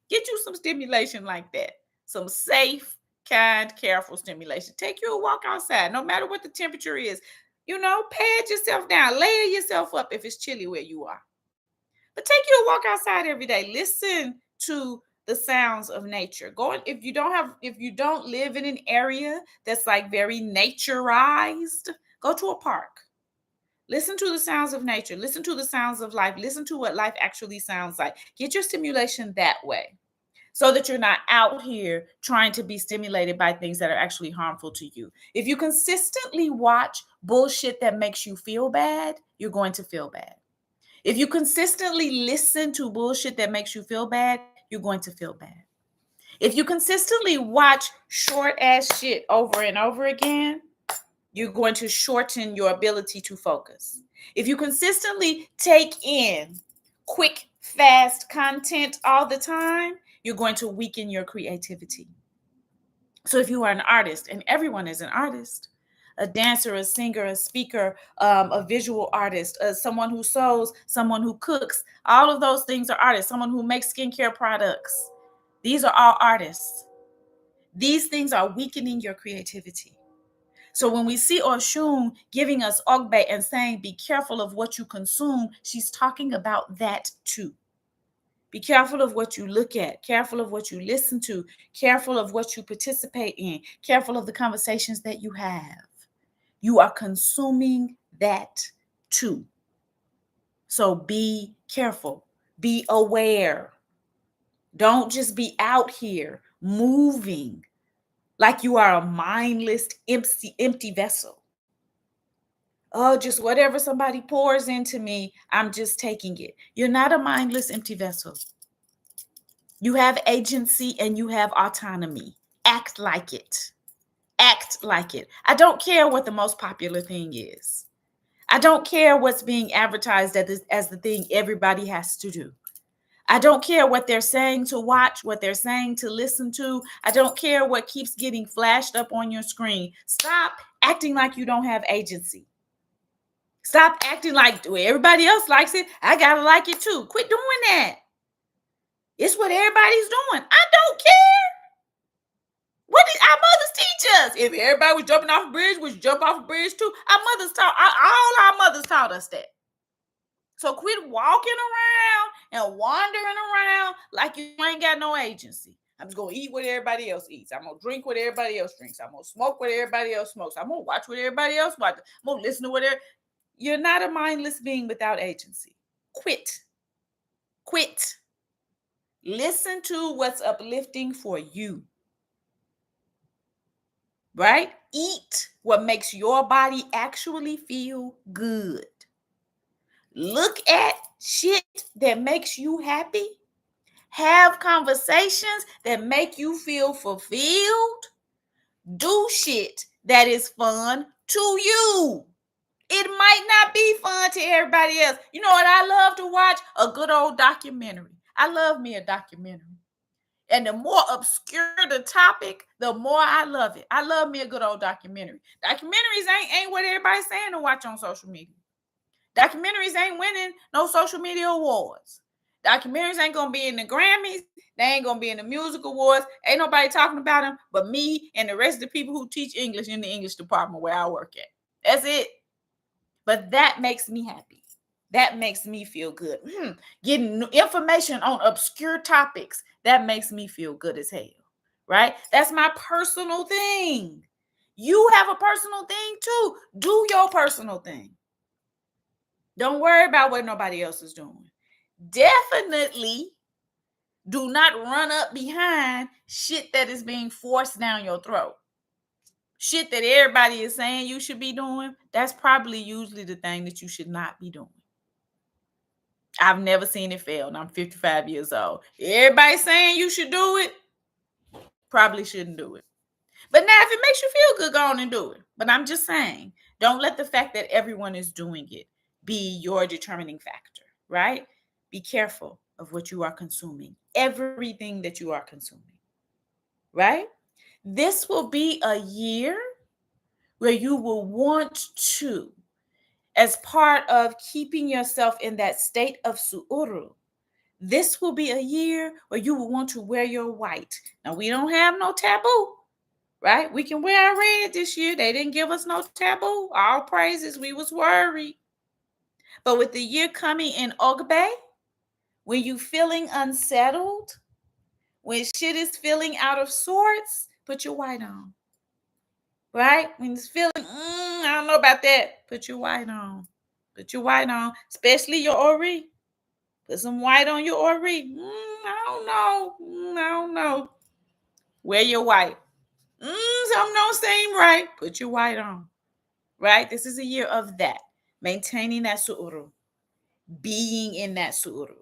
Get you some stimulation like that. Some safe, kind, careful stimulation. Take you a walk outside, no matter what the temperature is. Pad yourself down, layer yourself up if it's chilly where you are. But take you a walk outside every day. Listen to the sounds of nature. If you don't live in an area that's like very naturized, go to a park. Listen to the sounds of nature. Listen to the sounds of life. Listen to what life actually sounds like. Get your stimulation that way, so that you're not out here trying to be stimulated by things that are actually harmful to you. If you consistently watch bullshit that makes you feel bad, you're going to feel bad. If you consistently listen to bullshit that makes you feel bad, you're going to feel bad. If you consistently watch short ass shit over and over again, you're going to shorten your ability to focus. If you consistently take in quick, fast content all the time, you're going to weaken your creativity. So if you are an artist, and everyone is an artist, a dancer, a singer, a speaker, a visual artist, someone who sews, someone who cooks, all of those things are artists. Someone who makes skincare products. These are all artists. These things are weakening your creativity. So when we see Oshun giving us Ogbe and saying, be careful of what you consume, she's talking about that too. Be careful of what you look at, careful of what you listen to, careful of what you participate in, careful of the conversations that you have. You are consuming that too. So be careful, be aware. Don't just be out here moving like you are a mindless, empty vessel. Oh, just whatever somebody pours into me, I'm just taking it. You're not a mindless, empty vessel. You have agency and you have autonomy. Act like it. Act like it. I don't care what the most popular thing is. I don't care what's being advertised as the thing everybody has to do. I don't care what they're saying to watch, what they're saying to listen to. I don't care what keeps getting flashed up on your screen. Stop acting like you don't have agency. Stop acting like everybody else likes it. I gotta like it too. Quit doing that. It's what everybody's doing. I don't care. What did our mothers teach us? If everybody was jumping off a bridge, we should jump off a bridge too. All our mothers taught us that. So quit walking around and wandering around like you ain't got no agency. I'm just going to eat what everybody else eats. I'm going to drink what everybody else drinks. I'm going to smoke what everybody else smokes. I'm going to watch what everybody else watches. I'm going to listen to whatever. You're not a mindless being without agency. Quit. Quit. Listen to what's uplifting for you. Right? Eat what makes your body actually feel good. Look at shit that makes you happy. Have conversations that make you feel fulfilled. Do shit that is fun to you. It might not be fun to everybody else. You know what I love to watch? A good old documentary. I love me a documentary. And the more obscure the topic, the more I love it. I love me a good old documentary. Documentaries ain't what everybody's saying to watch on social media. Documentaries ain't winning no social media awards. Documentaries ain't gonna be in the Grammys. They ain't gonna be in the music awards. Ain't nobody talking about them but me and the rest of the people who teach English in the English department where I work at. That's it. But that makes me happy. That makes me feel good. Getting information on obscure topics, that makes me feel good as hell, right? That's my personal thing. You have a personal thing too. Do your personal thing. Don't worry about what nobody else is doing. Definitely do not run up behind shit that is being forced down your throat. Shit that everybody is saying you should be doing, that's probably usually the thing that you should not be doing. I've never seen it fail, and I'm 55 years old. Everybody saying you should do it, probably shouldn't do it. But now, if it makes you feel good, go on and do it. But I'm just saying, don't let the fact that everyone is doing it be your determining factor, right? Be careful of what you are consuming, everything that you are consuming, right? This will be a year where you will want to, as part of keeping yourself in that state of su'uru, this will be a year where you will want to wear your white. Now, we don't have no taboo, right? We can wear our red this year. They didn't give us no taboo. All praises. We was worried. But with the year coming in Ogbe, when you feeling unsettled, when shit is feeling out of sorts, put your white on. Right? When it's feeling, I don't know about that, put your white on. Put your white on, especially your Ori. Put some white on your Ori. I don't know. Wear your white. Something don't seem right. Put your white on. Right? This is a year of that. Maintaining that su'uru. Being in that su'uru.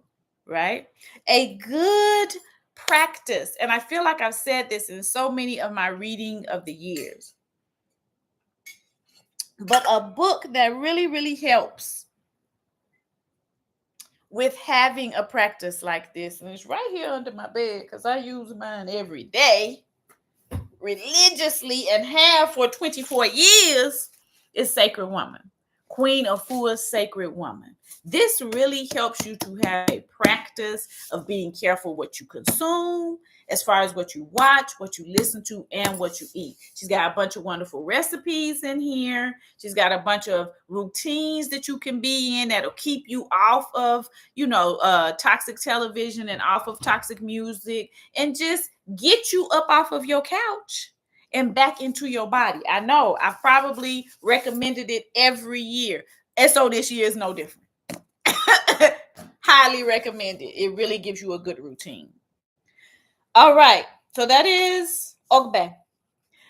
Right? A good practice, and I feel like I've said this in so many of my reading of the years, but a book that really, really helps with having a practice like this, and it's right here under my bed because I use mine every day religiously and have for 24 years, is Sacred Woman, Queen Afua's Sacred Woman. This really helps you to have a practice of being careful what you consume, as far as what you watch, what you listen to, and what you eat. She's got a bunch of wonderful recipes in here. She's got a bunch of routines that you can be in that'll keep you off of, toxic television and off of toxic music, and just get you up off of your couch and back into your body. I know I've probably recommended it every year, and so this year is no different. Highly recommended. It really gives you a good routine. All right, so that is Ogbe.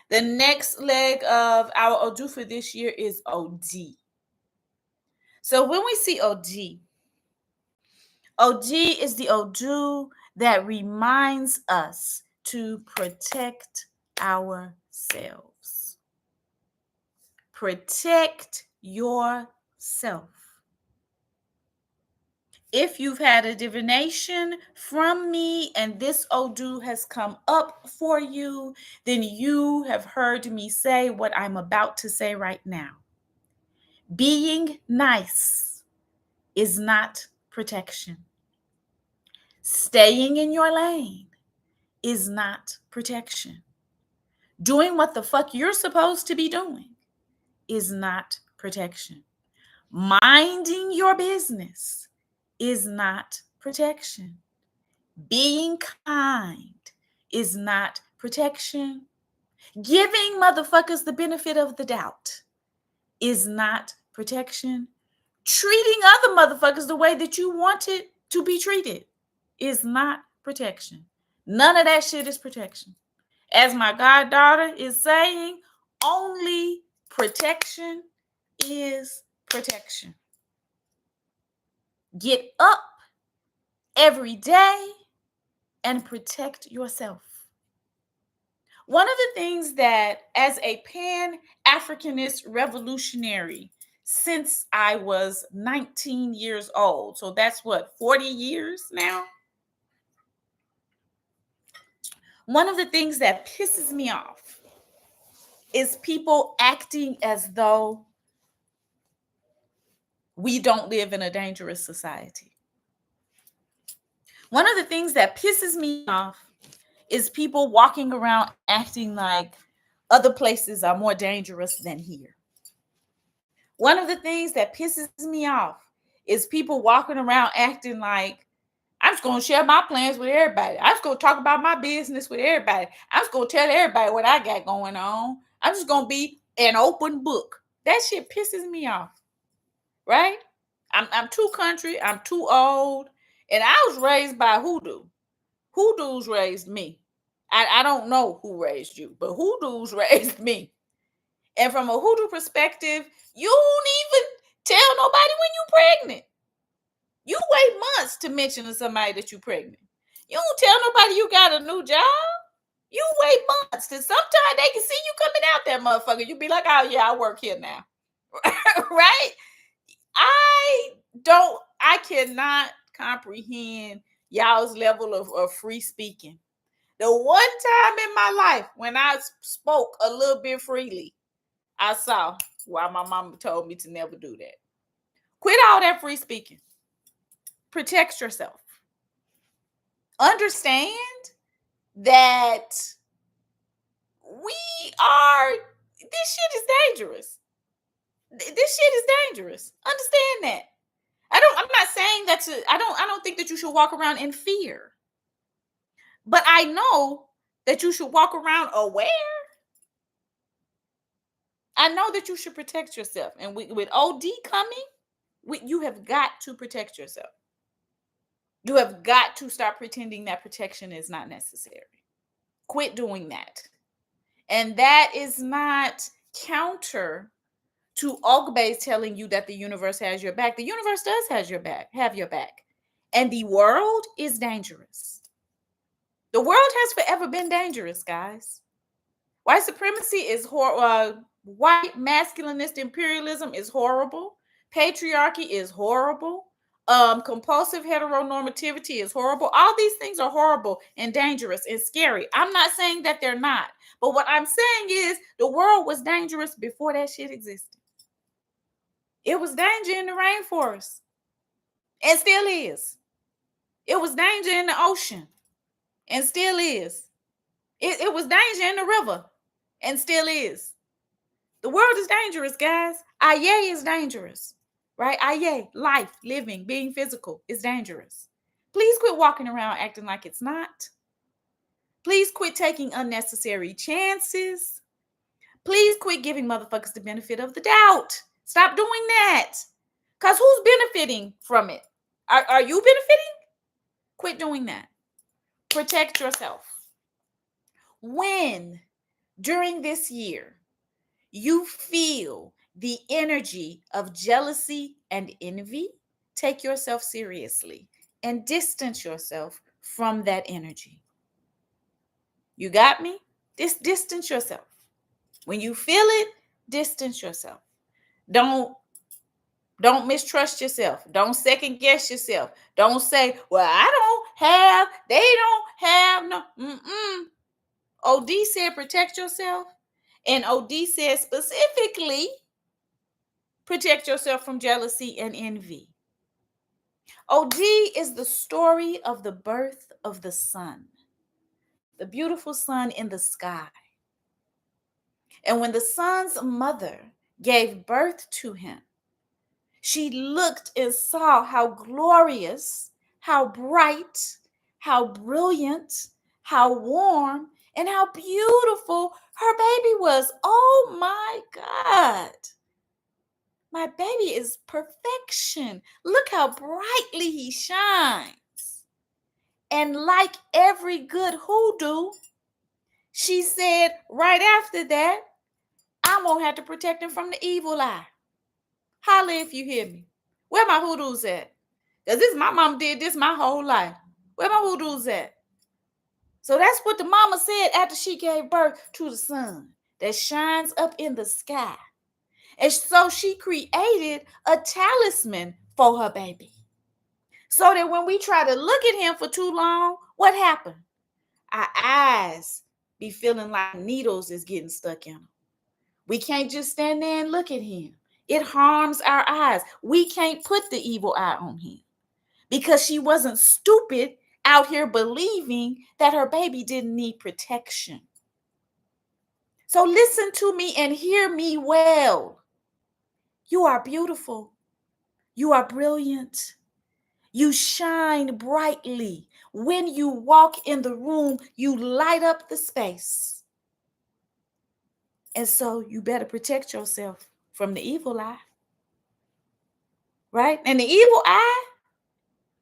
The next leg of our Odu for this year is OD. So when we see OD is the Odu that reminds us to protect ourselves. Protect yourself. If you've had a divination from me and this Odu has come up for you, then you have heard me say what I'm about to say right now. Being nice is not protection. Staying in your lane is not protection. Doing what the fuck you're supposed to be doing is not protection. Minding your business is not protection. Being kind is not protection. Giving motherfuckers the benefit of the doubt is not protection. Treating other motherfuckers the way that you wanted to be treated is not protection. None of that shit is protection. As my goddaughter is saying, only protection is protection. Get up every day and protect yourself. One of the things that, as a Pan-Africanist revolutionary, since I was 19 years old, so that's what, 40 years now? One of the things that pisses me off is people acting as though we don't live in a dangerous society. One of the things that pisses me off is people walking around acting like other places are more dangerous than here. One of the things that pisses me off is people walking around acting like, I'm just going to share my plans with everybody. I'm just going to talk about my business with everybody. I'm just going to tell everybody what I got going on. I'm just going to be an open book. That shit pisses me off, right? I'm too country. I'm too old. And I was raised by hoodoo. Hoodoo's raised me. I don't know who raised you, but hoodoo's raised me. And from a hoodoo perspective, you don't even tell nobody when you're pregnant. You wait months to mention to somebody that you're pregnant. You don't tell nobody you got a new job. You wait months. And sometimes they can see you coming out that motherfucker. You be like, oh yeah, I work here now. Right? I cannot comprehend y'all's level of free speaking. The one time in my life when I spoke a little bit freely, I saw why my mama told me to never do that. Quit all that free speaking. Protect yourself. Understand that this shit is dangerous. This shit is dangerous. Understand that. I'm not saying I don't think that you should walk around in fear. But I know that you should walk around aware. I know that you should protect yourself. And with OD coming, you have got to protect yourself. You have got to stop pretending that protection is not necessary. Quit doing that. And that is not counter to Ogbe telling you that the universe has your back. The universe does have your back. And the world is dangerous. The world has forever been dangerous, guys. White supremacy is white masculinist imperialism is horrible. Patriarchy is horrible. Compulsive heteronormativity is horrible. All these things are horrible and dangerous and scary. I'm not saying that they're not. But what I'm saying is the world was dangerous before that shit existed. It was danger in the rainforest. And still is. It was danger in the ocean. And still is. It was danger in the river. And still is. The world is dangerous, guys. Aye is dangerous. Right? Aye, life, living, being physical is dangerous. Please quit walking around acting like it's not. Please quit taking unnecessary chances. Please quit giving motherfuckers the benefit of the doubt. Stop doing that. Because who's benefiting from it? Are you benefiting? Quit doing that. Protect yourself. When, during this year, you feel the energy of jealousy and envy, take yourself seriously and distance yourself from that energy. You got me? Distance yourself. When you feel it, distance yourself. Don't mistrust yourself. Don't second guess yourself. Don't say, well, they don't have no. OD said protect yourself. And OD said specifically, protect yourself from jealousy and envy. OD is the story of the birth of the sun, the beautiful sun in the sky. And when the sun's mother gave birth to him, she looked and saw how glorious, how bright, how brilliant, how warm, and how beautiful her baby was. Oh my God. My baby is perfection. Look how brightly he shines. And like every good hoodoo, she said right after that, I won't have to protect him from the evil eye. Holla if you hear me. Where my hoodoos at? Because my mom did this my whole life. Where my hoodoos at? So that's what the mama said after she gave birth to the sun that shines up in the sky. And so she created a talisman for her baby. So that when we try to look at him for too long, what happened? Our eyes be feeling like needles is getting stuck in them. We can't just stand there and look at him. It harms our eyes. We can't put the evil eye on him because she wasn't stupid out here believing that her baby didn't need protection. So listen to me and hear me well. You are beautiful. You are brilliant. You shine brightly. When you walk in the room, you light up the space. And so you better protect yourself from the evil eye. Right? And the evil eye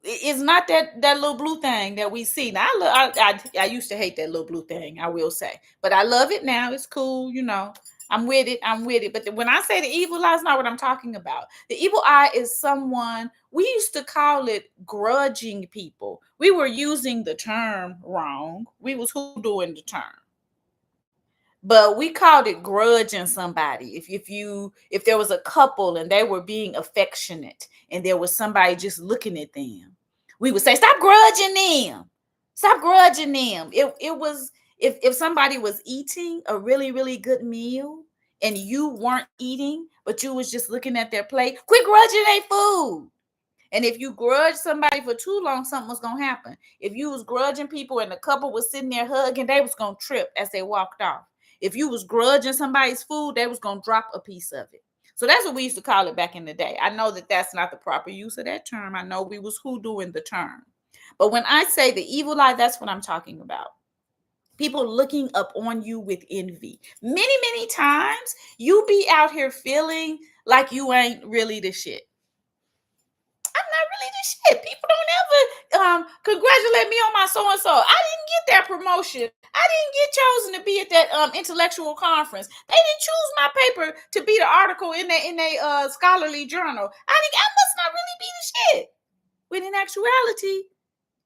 is not that little blue thing that we see. Now, I used to hate that little blue thing, I will say. But I love it now. It's cool, you know. I'm with it. But when I say the evil eye, is not what I'm talking about. The evil eye is someone, we used to call it grudging people. We were using the term wrong. We was hoodooing the term. But we called it grudging somebody. If there was a couple and they were being affectionate and there was somebody just looking at them, we would say, stop grudging them. Stop grudging them. It was if somebody was eating a really, really good meal and you weren't eating, but you was just looking at their plate, quit grudging their food. And if you grudge somebody for too long, something was going to happen. If you was grudging people and the couple was sitting there hugging, they was going to trip as they walked off. If you was grudging somebody's food, they was going to drop a piece of it. So that's what we used to call it back in the day. I know that that's not the proper use of that term. I know we was hoodooing the term. But when I say the evil eye, that's what I'm talking about. People looking up on you with envy. Many, many times you be out here feeling like you ain't really the shit. I'm not really the shit. People don't ever congratulate me on my so-and-so. I didn't get that promotion. I didn't get chosen to be at that intellectual conference. They didn't choose my paper to be the article in a scholarly journal. I must not really be the shit. When in actuality,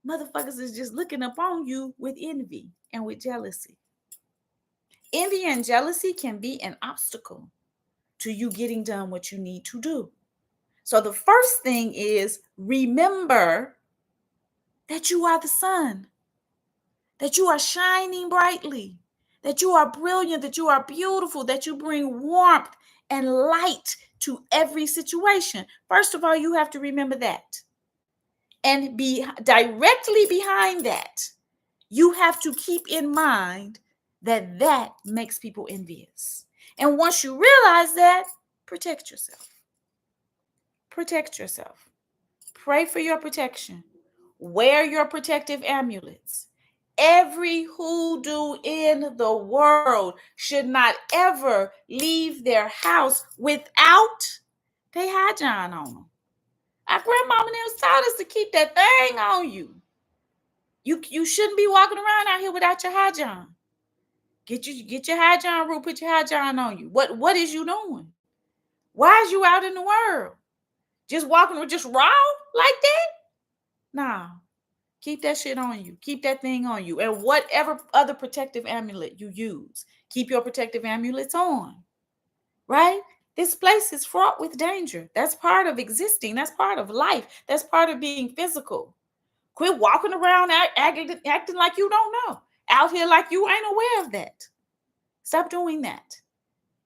motherfuckers is just looking up on you with envy and with jealousy. Envy and jealousy can be an obstacle to you getting done what you need to do. So the first thing is remember that you are the sun, that you are shining brightly, that you are brilliant, that you are beautiful, that you bring warmth and light to every situation. First of all, you have to remember that. And be directly behind that, you have to keep in mind that makes people envious. And once you realize that, protect yourself. Protect yourself. Pray for your protection. Wear your protective amulets. Every hoodoo in the world should not ever leave their house without their hijab on them. Our grandmama never taught us to keep that thing on you. You shouldn't be walking around out here without your hijab. Get your hijab root, put your hijab on you. What is you doing? Why is you out in the world? Just walking just raw like that? Nah. Keep that shit on you. Keep that thing on you. And whatever other protective amulet you use, keep your protective amulets on. Right? This place is fraught with danger. That's part of existing. That's part of life. That's part of being physical. Quit walking around acting like you don't know. Out here like you ain't aware of that. Stop doing that.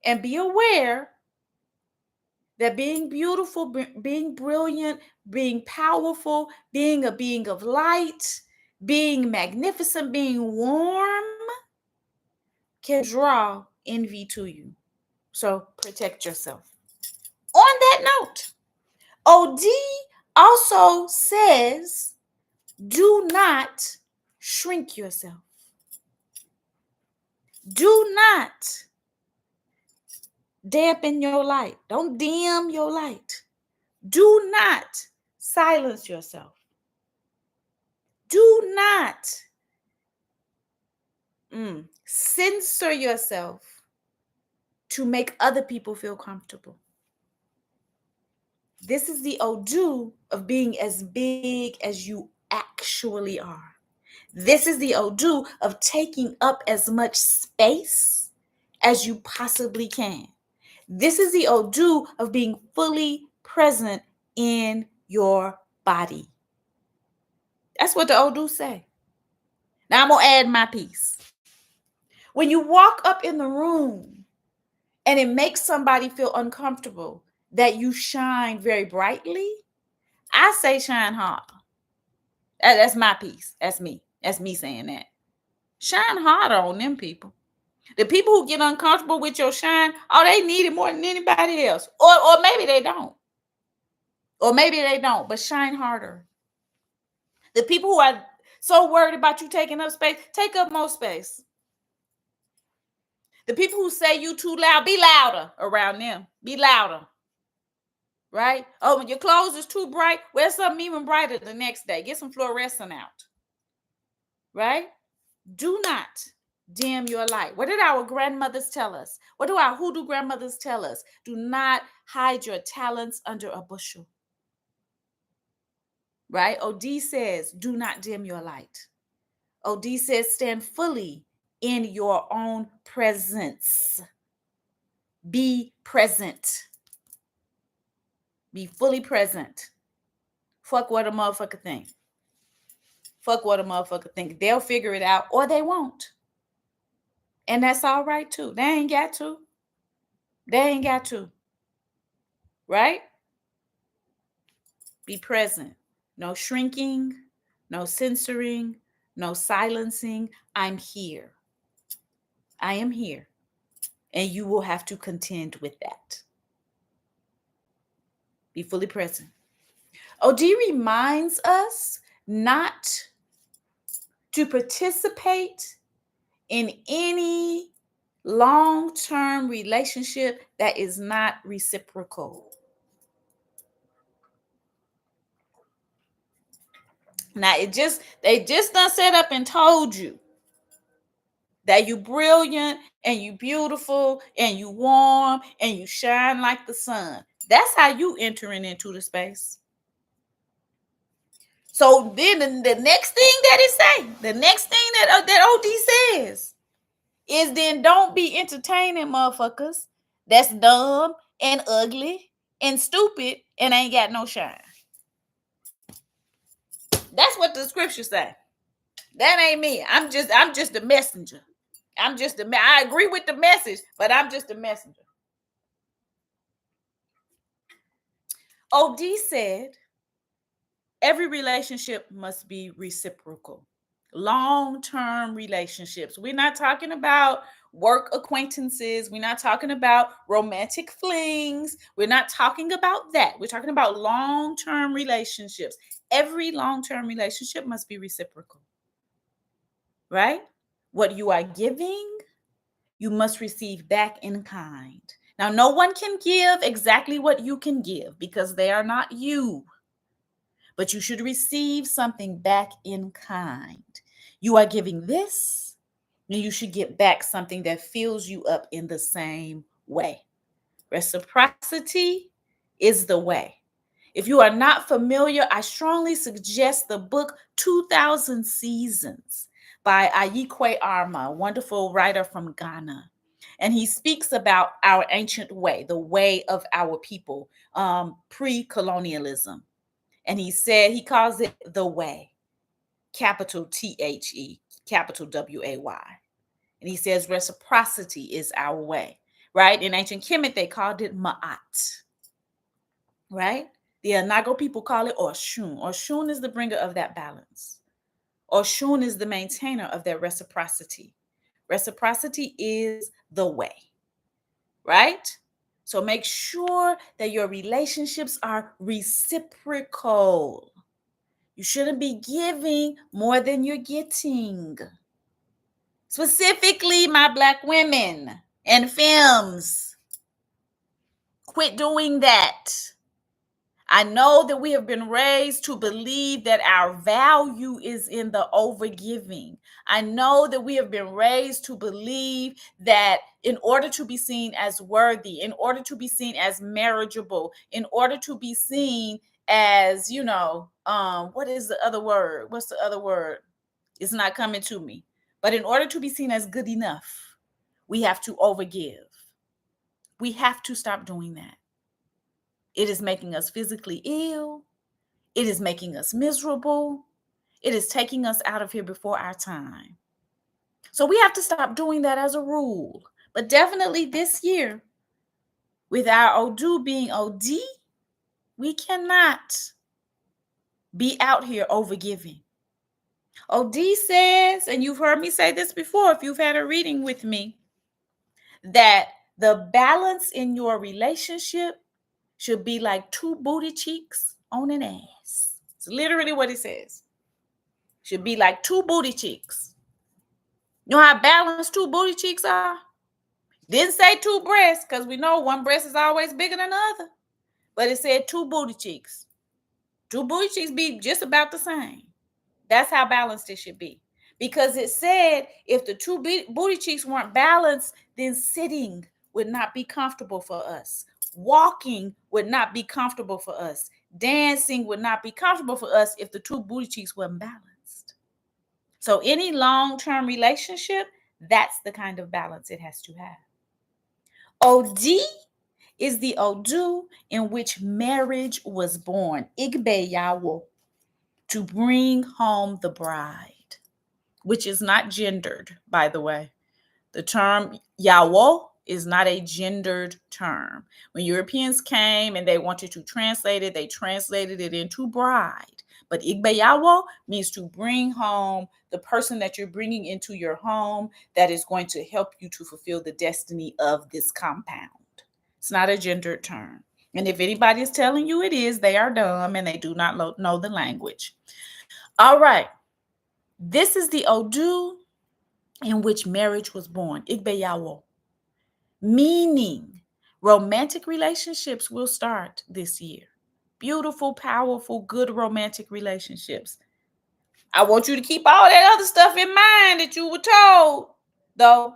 And be aware that being beautiful, being brilliant, being powerful, being a being of light, being magnificent, being warm can draw envy to you. So protect yourself. On that note, OD also says, do not shrink yourself. Do not dampen your light. Don't dim your light. Do not silence yourself. Do not censor yourself to make other people feel comfortable. This is the Odu of being as big as you actually are. This is the Odu of taking up as much space as you possibly can. This is the Odu of being fully present in your body. That's what the Odu say. Now I'm going to add my piece. When you walk up in the room and it makes somebody feel uncomfortable that you shine very brightly, I say shine hard. That's my piece. That's me. That's me saying that. Shine harder on them people. The people who get uncomfortable with your shine, oh, they need it more than anybody else. Or maybe they don't. Or maybe they don't, but shine harder. The people who are so worried about you taking up space, take up more space. The people who say you too loud, be louder around them. Be louder. Right? Oh, when your clothes is too bright, wear something even brighter the next day. Get some fluorescent out. Right? Do not dim your light. What did our grandmothers tell us? What do our hoodoo grandmothers tell us? Do not hide your talents under a bushel. Right? OD says, do not dim your light. OD says, stand fully in your own presence. Be present. Be fully present. Fuck what a motherfucker think. Fuck what a motherfucker think. They'll figure it out or they won't. And that's all right too. They ain't got to. They ain't got to. Right? Be present. No shrinking, no censoring, no silencing. I'm here. I am here. And you will have to contend with that. Be fully present. OD reminds us not to participate in any long-term relationship that is not reciprocal. Now they just done set up and told you that you brilliant and you beautiful and you warm and you shine like the sun. That's how you entering into the space. So then the next thing that it say, the next thing that OD says is then don't be entertaining motherfuckers that's dumb and ugly and stupid and ain't got no shine. That's what the scriptures say. That ain't me. I'm just a messenger. I agree with the message, but I'm just a messenger. OD said every relationship must be reciprocal. Long-term relationships. We're not talking about work acquaintances. We're not talking about romantic flings. We're not talking about that. We're talking about long-term relationships. Every long-term relationship must be reciprocal. Right? What you are giving, you must receive back in kind. Now, no one can give exactly what you can give because they are not you. But you should receive something back in kind. You are giving this, and you should get back something that fills you up in the same way. Reciprocity is the way. If you are not familiar, I strongly suggest the book 2000 Seasons by Ayikwe Arma, a wonderful writer from Ghana. And he speaks about our ancient way, the way of our people, pre-colonialism. And he calls it the way, capital THE, capital WAY. And he says reciprocity is our way, right? In ancient Kemet, they called it Ma'at, right? The Anago people call it Oshun. Oshun is the bringer of that balance. Oshun is the maintainer of that reciprocity. Reciprocity is the way, right? So make sure that your relationships are reciprocal. You shouldn't be giving more than you're getting. Specifically, my Black women and femmes, quit doing that. I know that we have been raised to believe that our value is in the overgiving. I know that we have been raised to believe that in order to be seen as worthy, in order to be seen as marriageable, in order to be seen as, what is the other word? What's the other word? It's not coming to me. But in order to be seen as good enough, we have to overgive. We have to stop doing that. It is making us physically ill. It is making us miserable. It is taking us out of here before our time. So we have to stop doing that as a rule. But definitely this year, with our Odu being OD, we cannot be out here overgiving. OD says, and you've heard me say this before if you've had a reading with me, that the balance in your relationship should be like two booty cheeks on an ass. It's literally what it says. Should be like two booty cheeks. You know how balanced two booty cheeks are? Didn't say two breasts, because we know one breast is always bigger than the other. But it said two booty cheeks. Two booty cheeks be just about the same. That's how balanced it should be. Because it said if the two booty cheeks weren't balanced, then sitting would not be comfortable for us. Walking would not be comfortable for us. Dancing would not be comfortable for us if the two booty cheeks weren't balanced. So any long-term relationship, that's the kind of balance it has to have. OD is the Odu in which marriage was born. Ogbe Yawo, to bring home the bride, which is not gendered, by the way. The term Yawo is not a gendered term. When Europeans came and they wanted to translate it, they translated it into bride. But Ogbe Yawo means to bring home the person that you're bringing into your home that is going to help you to fulfill the destiny of this compound. It's not a gendered term. And if anybody is telling you it is, they are dumb and they do not know the language. All right. This is the Odu in which marriage was born. Ogbe Yawo. Meaning romantic relationships will start this year. Beautiful, powerful, good romantic relationships. I want you to keep all that other stuff in mind that you were told, though.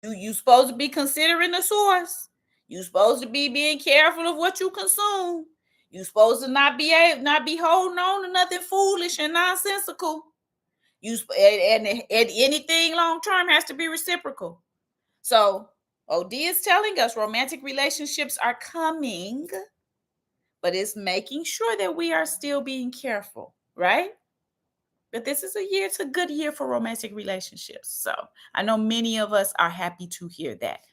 You supposed to be considering the source. You supposed to be being careful of what you consume. You supposed to not be holding on to nothing foolish and nonsensical. And anything long term has to be reciprocal. So OD is telling us romantic relationships are coming, but it's making sure that we are still being careful, right? But this is it's a good year for romantic relationships. So I know many of us are happy to hear that.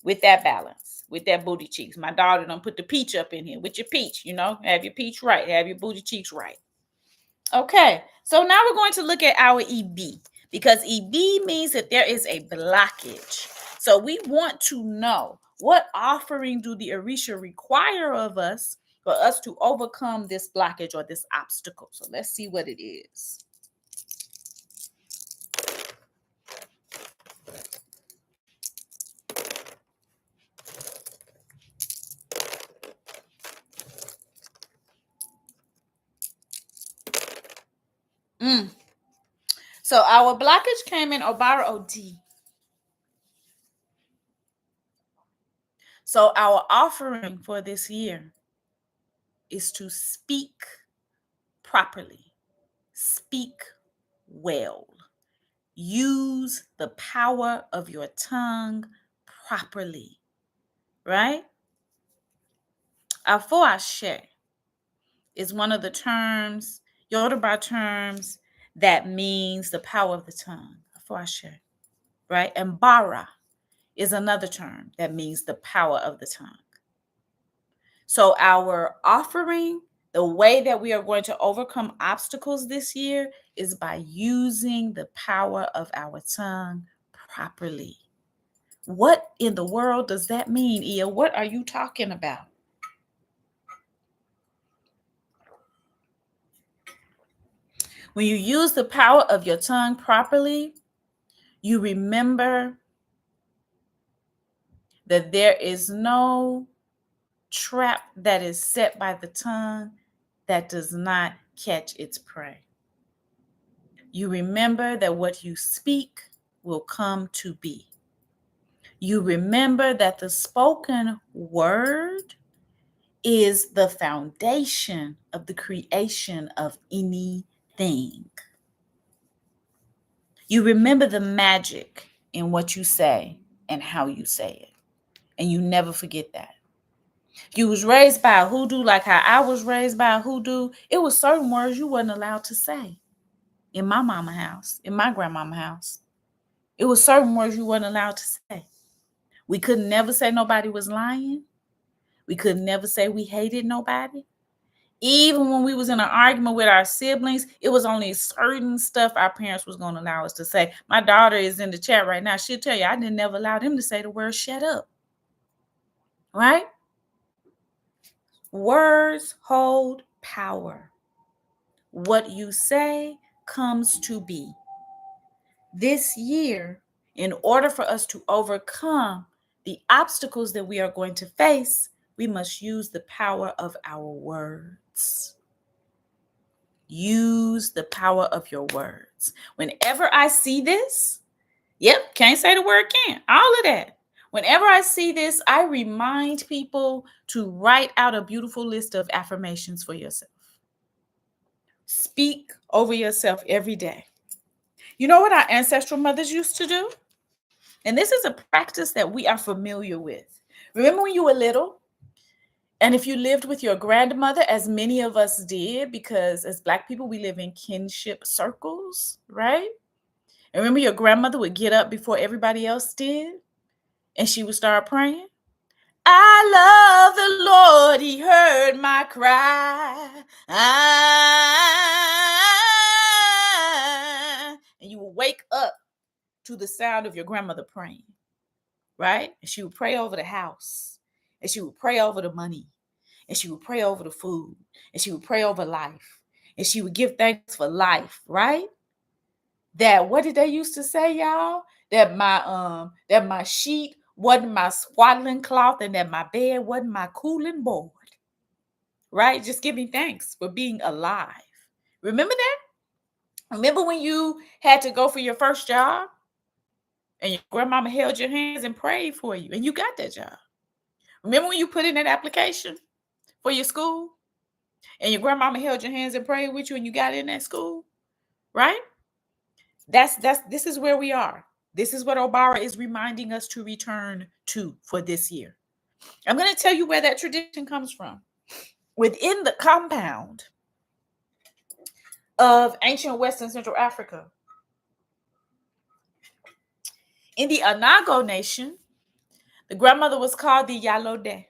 With that balance, with that booty cheeks. My daughter done put the peach up in here. With your peach, have your peach right. Have your booty cheeks right. Okay, so now we're going to look at our EB, because EB means that there is a blockage. So we want to know, what offering do the Orisha require of us for us to overcome this blockage or this obstacle? So let's see what it is. So our blockage came in Obara OD. So our offering for this year is to speak properly, speak well, use the power of your tongue properly, right? Afo-ashe is one of the terms, Yoruba terms, that means the power of the tongue. Afo-ashe, right? And bara is another term that means the power of the tongue. So our offering, the way that we are going to overcome obstacles this year, is by using the power of our tongue properly. What in the world does that mean, Ia? What are you talking about? When you use the power of your tongue properly, you remember that there is no trap that is set by the tongue that does not catch its prey. You remember that what you speak will come to be. You remember that the spoken word is the foundation of the creation of anything. You remember the magic in what you say and how you say it. And you never forget that. If you was raised by a hoodoo like how I was raised by a hoodoo, it was certain words you wasn't allowed to say. In my mama house, in my grandmama house, it was certain words you wasn't allowed to say. We could never say nobody was lying. We could never say we hated nobody. Even when we was in an argument with our siblings, it was only certain stuff our parents was going to allow us to say. My daughter is in the chat right now. She'll tell you, I didn't never allow them to say the word shut up. Right? Words hold power. What you say comes to be. This year, in order for us to overcome the obstacles that we are going to face, we must use the power of our words. Use the power of your words. Whenever I see this, can't say the word can't, all of that. Whenever I see this, I remind people to write out a beautiful list of affirmations for yourself. Speak over yourself every day. You know what our ancestral mothers used to do? And this is a practice that we are familiar with. Remember when you were little? And if you lived with your grandmother, as many of us did, because as Black people, we live in kinship circles, right? And remember your grandmother would get up before everybody else did, and she would start praying. I love the Lord, he heard my cry. And you would wake up to the sound of your grandmother praying, right? And she would pray over the house, and she would pray over the money, and she would pray over the food, and she would pray over life, and she would give thanks for life, right? That, what did they used to say, y'all? That my sheet wasn't my swaddling cloth, and that my bed wasn't my cooling board, right? Just giving thanks for being alive. Remember that? Remember when you had to go for your first job, and your grandmama held your hands and prayed for you, and you got that job? Remember when you put in that application for your school, and your grandmama held your hands and prayed with you, and you got in that school, right? This is where we are. This is what Obara is reminding us to return to for this year. I'm going to tell you where that tradition comes from. Within the compound of ancient West and Central Africa, in the Anago Nation, the grandmother was called the Yalode,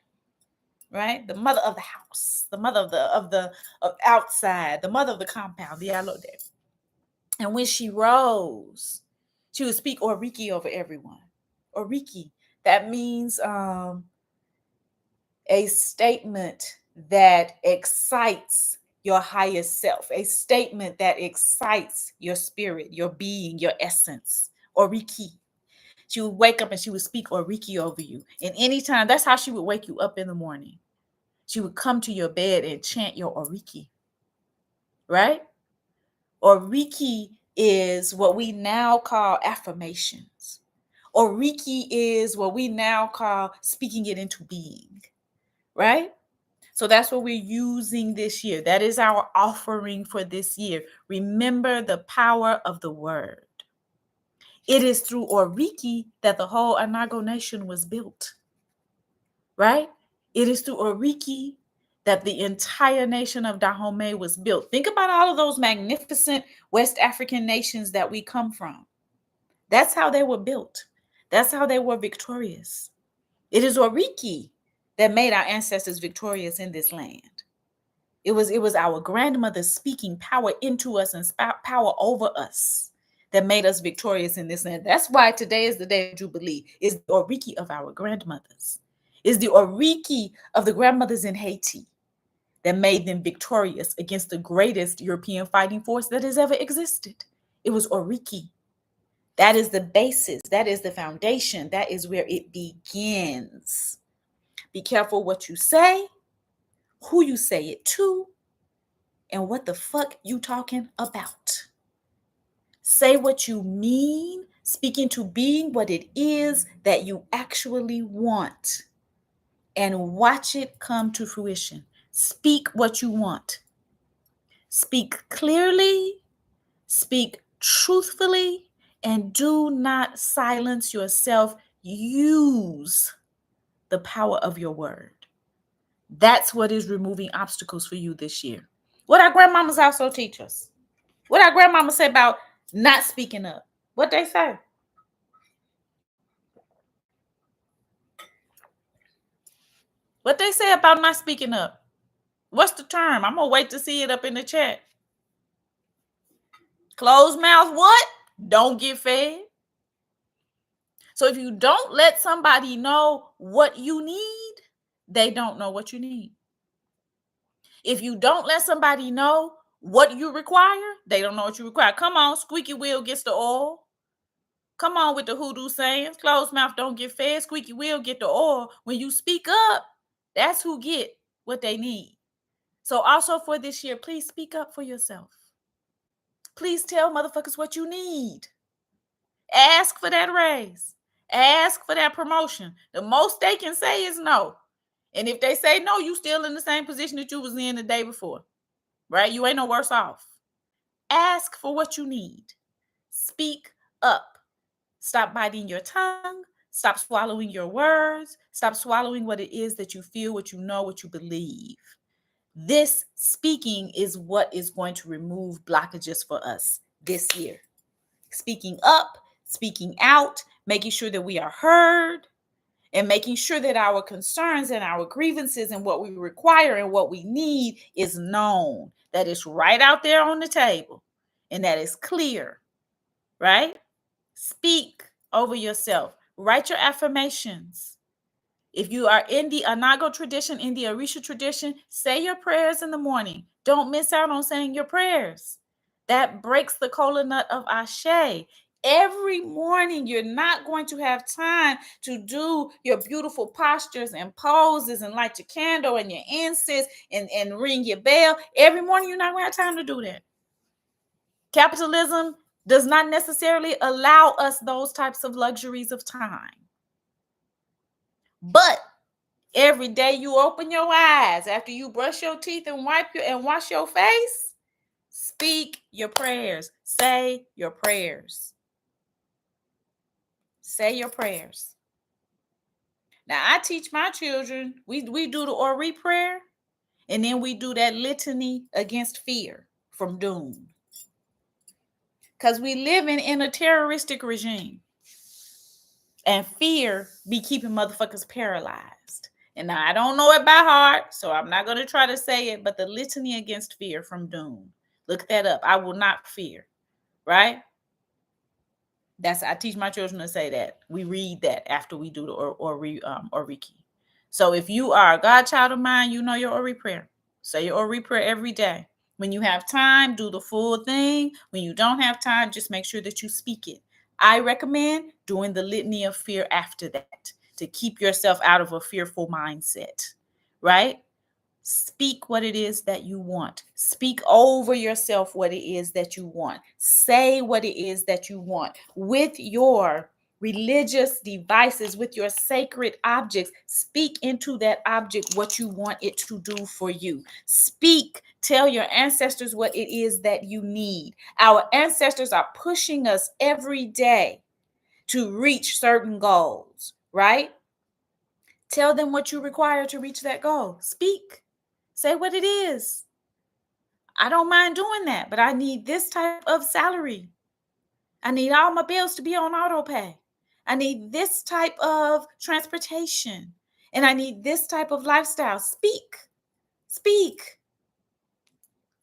right? The mother of the house, the mother of outside, the mother of the compound, the Yalode. And when she rose, she would speak Oriki over everyone. Oriki, that means a statement that excites your highest self, a statement that excites your spirit, your being, your essence. Oriki. She would wake up and she would speak Oriki over you. And anytime, that's how she would wake you up in the morning. She would come to your bed and chant your Oriki, right? Oriki is what we now call affirmations. Oriki is what we now call speaking it into being, right? So that's what we're using this year. That is our offering for this year. Remember the power of the word. It is through Oriki that the whole Anago Nation was built, right? It is through Oriki that the entire nation of Dahomey was built. Think about all of those magnificent West African nations that we come from. That's how they were built. That's how they were victorious. It is Oriki that made our ancestors victorious in this land. It was our grandmothers speaking power into us and power over us that made us victorious in this land. That's why today is the day of Jubilee. It's the Oriki of our grandmothers. It's the Oriki of the grandmothers in Haiti that made them victorious against the greatest European fighting force that has ever existed. It was Oriki. That is the basis. That is the foundation. That is where it begins. Be careful what you say, who you say it to, and what the fuck you talking about. Say what you mean, speak into being what it is that you actually want, and watch it come to fruition. Speak what you want. Speak clearly, speak truthfully, And do not silence yourself. Use the power of your word. That's what is removing obstacles for you this year. What our grandmamas also teach us. What our grandmama say about not speaking up. What they say. What they say about not speaking up. What's the term? I'm going to wait to see it up in the chat. Closed mouth what? Don't get fed. So if you don't let somebody know what you need, they don't know what you need. If you don't let somebody know what you require, they don't know what you require. Come on, squeaky wheel gets the oil. Come on with the hoodoo sayings. Closed mouth don't get fed. Squeaky wheel get the oil. When you speak up, that's who get what they need. So also for this year, please speak up for yourself. Please tell motherfuckers what you need. Ask for that raise. Ask for that promotion. The most they can say is no. And if they say no, you still in the same position that you was in the day before. Right? You ain't no worse off. Ask for what you need. Speak up. Stop biting your tongue. Stop swallowing your words. Stop swallowing what it is that you feel, what you know, what you believe. This speaking is what is going to remove blockages for us this year. Speaking up, speaking out, making sure that we are heard, and making sure that our concerns and our grievances and what we require and what we need is known, that is right out there on the table, and that is clear, right? Speak over yourself. Write your affirmations. If you are in the Anago tradition, in the Orisha tradition, say your prayers in the morning. Don't miss out on saying your prayers. That breaks the kola nut of Ashe. Every morning, you're not going to have time to do your beautiful postures and poses and light your candle and your incense and ring your bell. Every morning, you're not going to have time to do that. Capitalism does not necessarily allow us those types of luxuries of time. But every day you open your eyes after you brush your teeth and wash your face, speak your prayers. Say your prayers. Say your prayers. Now, I teach my children, we do the Ori prayer, and then we do that litany against fear from doom. Because we live in a terroristic regime. And fear be keeping motherfuckers paralyzed. And now I don't know it by heart, so I'm not going to try to say it, but the litany against fear from doom. Look that up. I will not fear, right? I teach my children to say that. We read that after we do the Oriki. So if you are a godchild of mine, you know your Ori prayer. Say your Ori prayer every day. When you have time, do the full thing. When you don't have time, just make sure that you speak it. I recommend doing the litany of fear after that to keep yourself out of a fearful mindset, right? Speak what it is that you want. Speak over yourself what it is that you want. Say what it is that you want. With your religious devices, with your sacred objects, speak into that object what you want it to do for you. Speak. Tell your ancestors what it is that you need. Our ancestors are pushing us every day to reach certain goals, right? Tell them what you require to reach that goal. Speak. Say what it is. I don't mind doing that, but I need this type of salary. I need all my bills to be on auto pay. I need this type of transportation. And I need this type of lifestyle. Speak. Speak.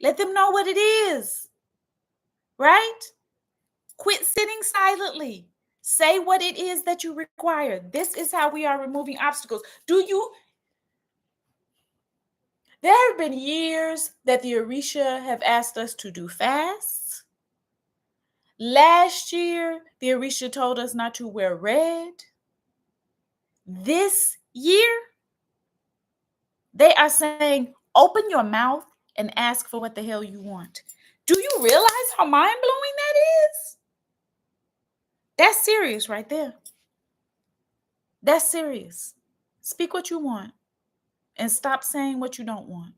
Let them know what it is. Right? Quit sitting silently. Say what it is that you require. This is how we are removing obstacles. There have been years that the Orisha have asked us to do fasts. Last year, the Orisha told us not to wear red. This year, they are saying, open your mouth and ask for what the hell you want. Do you realize how mind-blowing that is? That's serious right there. That's serious. Speak what you want and stop saying what you don't want.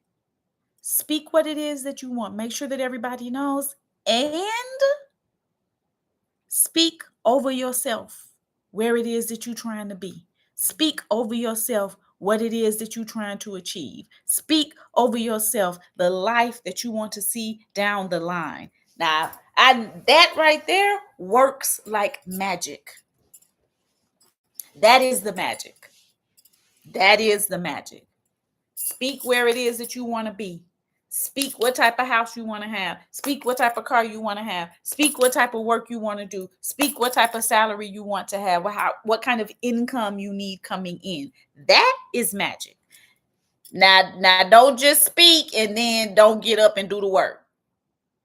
Speak what it is that you want. Make sure that everybody knows and speak Speak over yourself where it is that you're trying to be. Speak over yourself what it is that you're trying to achieve. Speak over yourself the life that you want to see down the line. Now, that right there works like magic. That is the magic. That is the magic. Speak where it is that you want to be. Speak what type of house you want to have. Speak what type of car you want to have. Speak what type of work you want to do. Speak what type of salary you want to have. What kind of income you need coming in. That is magic. Now, don't just speak and then don't get up and do the work.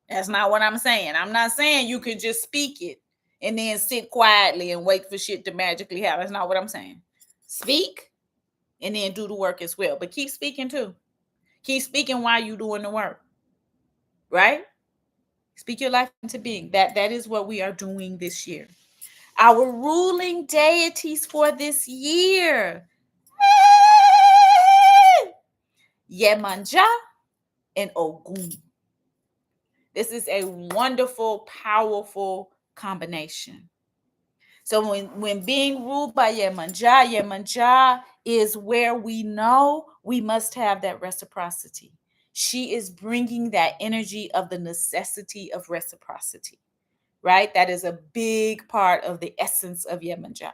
That's not what I'm saying. I'm not saying you can just speak it and then sit quietly and wait for shit to magically happen. That's not what I'm saying. Speak and then do the work as well. But keep speaking too. Keep speaking while you're doing the work. Right? Speak your life into being. That is what we are doing this year. Our ruling deities for this year. Yemanja and Ogun. This is a wonderful, powerful combination. So when being ruled by Yemanja is where we know we must have that reciprocity. She is bringing that energy of the necessity of reciprocity, right? That is a big part of the essence of Yemanja,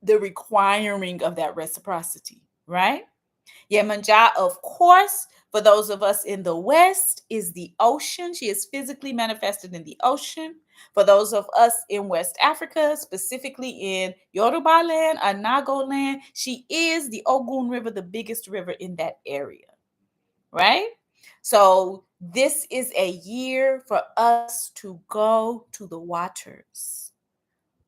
the requiring of that reciprocity, right? Yemanja, of course, for those of us in the West, is the ocean. She is physically manifested in the ocean. For those of us in West Africa, specifically in Yoruba land, Anago land, she is the Ogun River, the biggest river in that area, right? So this is a year for us to go to the waters.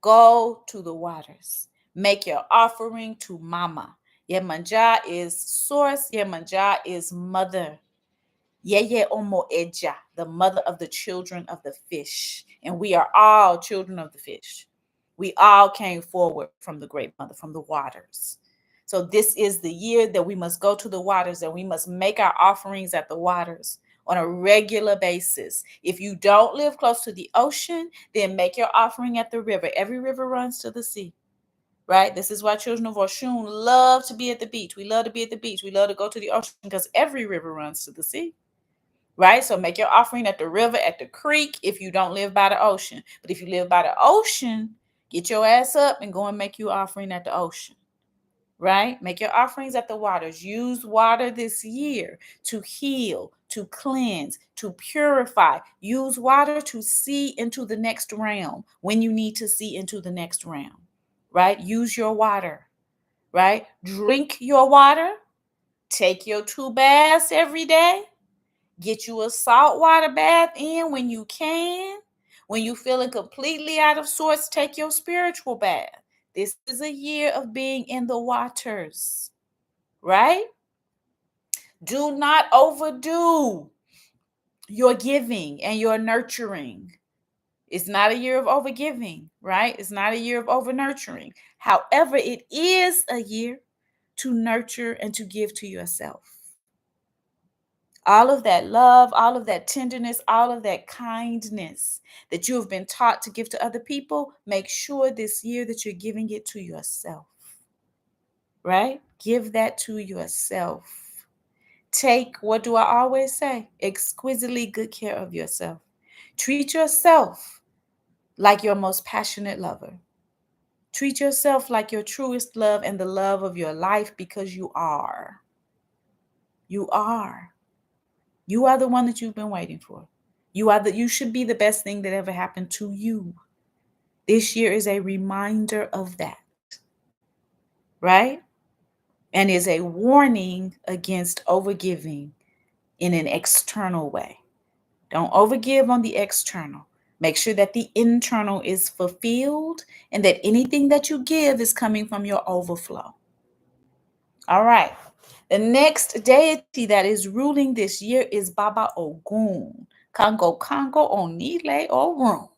Go to the waters. Make your offering to Mama. Yemanja is source. Yemanja is mother. Yeye Omo Eja, the mother of the children of the fish. And we are all children of the fish. We all came forward from the great mother, from the waters. So this is the year that we must go to the waters, and we must make our offerings at the waters on a regular basis. If you don't live close to the ocean, then make your offering at the river. Every river runs to the sea, right? This is why children of Oshun love to be at the beach. We love to be at the beach. We love to go to the ocean because every river runs to the sea, right? So make your offering at the river, at the creek, if you don't live by the ocean. But if you live by the ocean, get your ass up and go and make your offering at the ocean, right? Make your offerings at the waters. Use water this year to heal, to cleanse, to purify. Use water to see into the next realm when you need to see into the next realm, right? Use your water, right? Drink your water. Take your 2 baths every day. Get you a saltwater bath in when you can. When you're feeling completely out of sorts, take your spiritual bath. This is a year of being in the waters, right? Do not overdo your giving and your nurturing. It's not a year of overgiving, right? It's not a year of over nurturing. However, it is a year to nurture and to give to yourself. All of that love, all of that tenderness, all of that kindness that you have been taught to give to other people, make sure this year that you're giving it to yourself, right? Give that to yourself. Take, what do I always say? Exquisitely good care of yourself. Treat yourself like your most passionate lover. Treat yourself like your truest love and the love of your life, because you are. You are. You are the one that you've been waiting for. You should be the best thing that ever happened to you. This year is a reminder of that, right? And is a warning against overgiving in an external way. Don't overgive on the external. Make sure that the internal is fulfilled and that anything that you give is coming from your overflow. All right. The next deity that is ruling this year is Baba Ogun. Congo Onile Orun.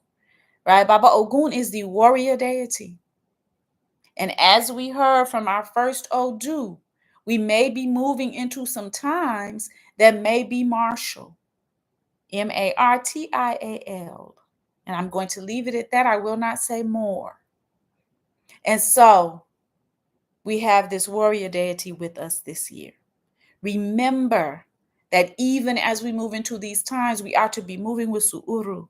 Right? Baba Ogun is the warrior deity. And as we heard from our first Odu, we may be moving into some times that may be martial. Martial. And I'm going to leave it at that. I will not say more. And so we have this warrior deity with us this year. Remember that even as we move into these times, we are to be moving with su'uru.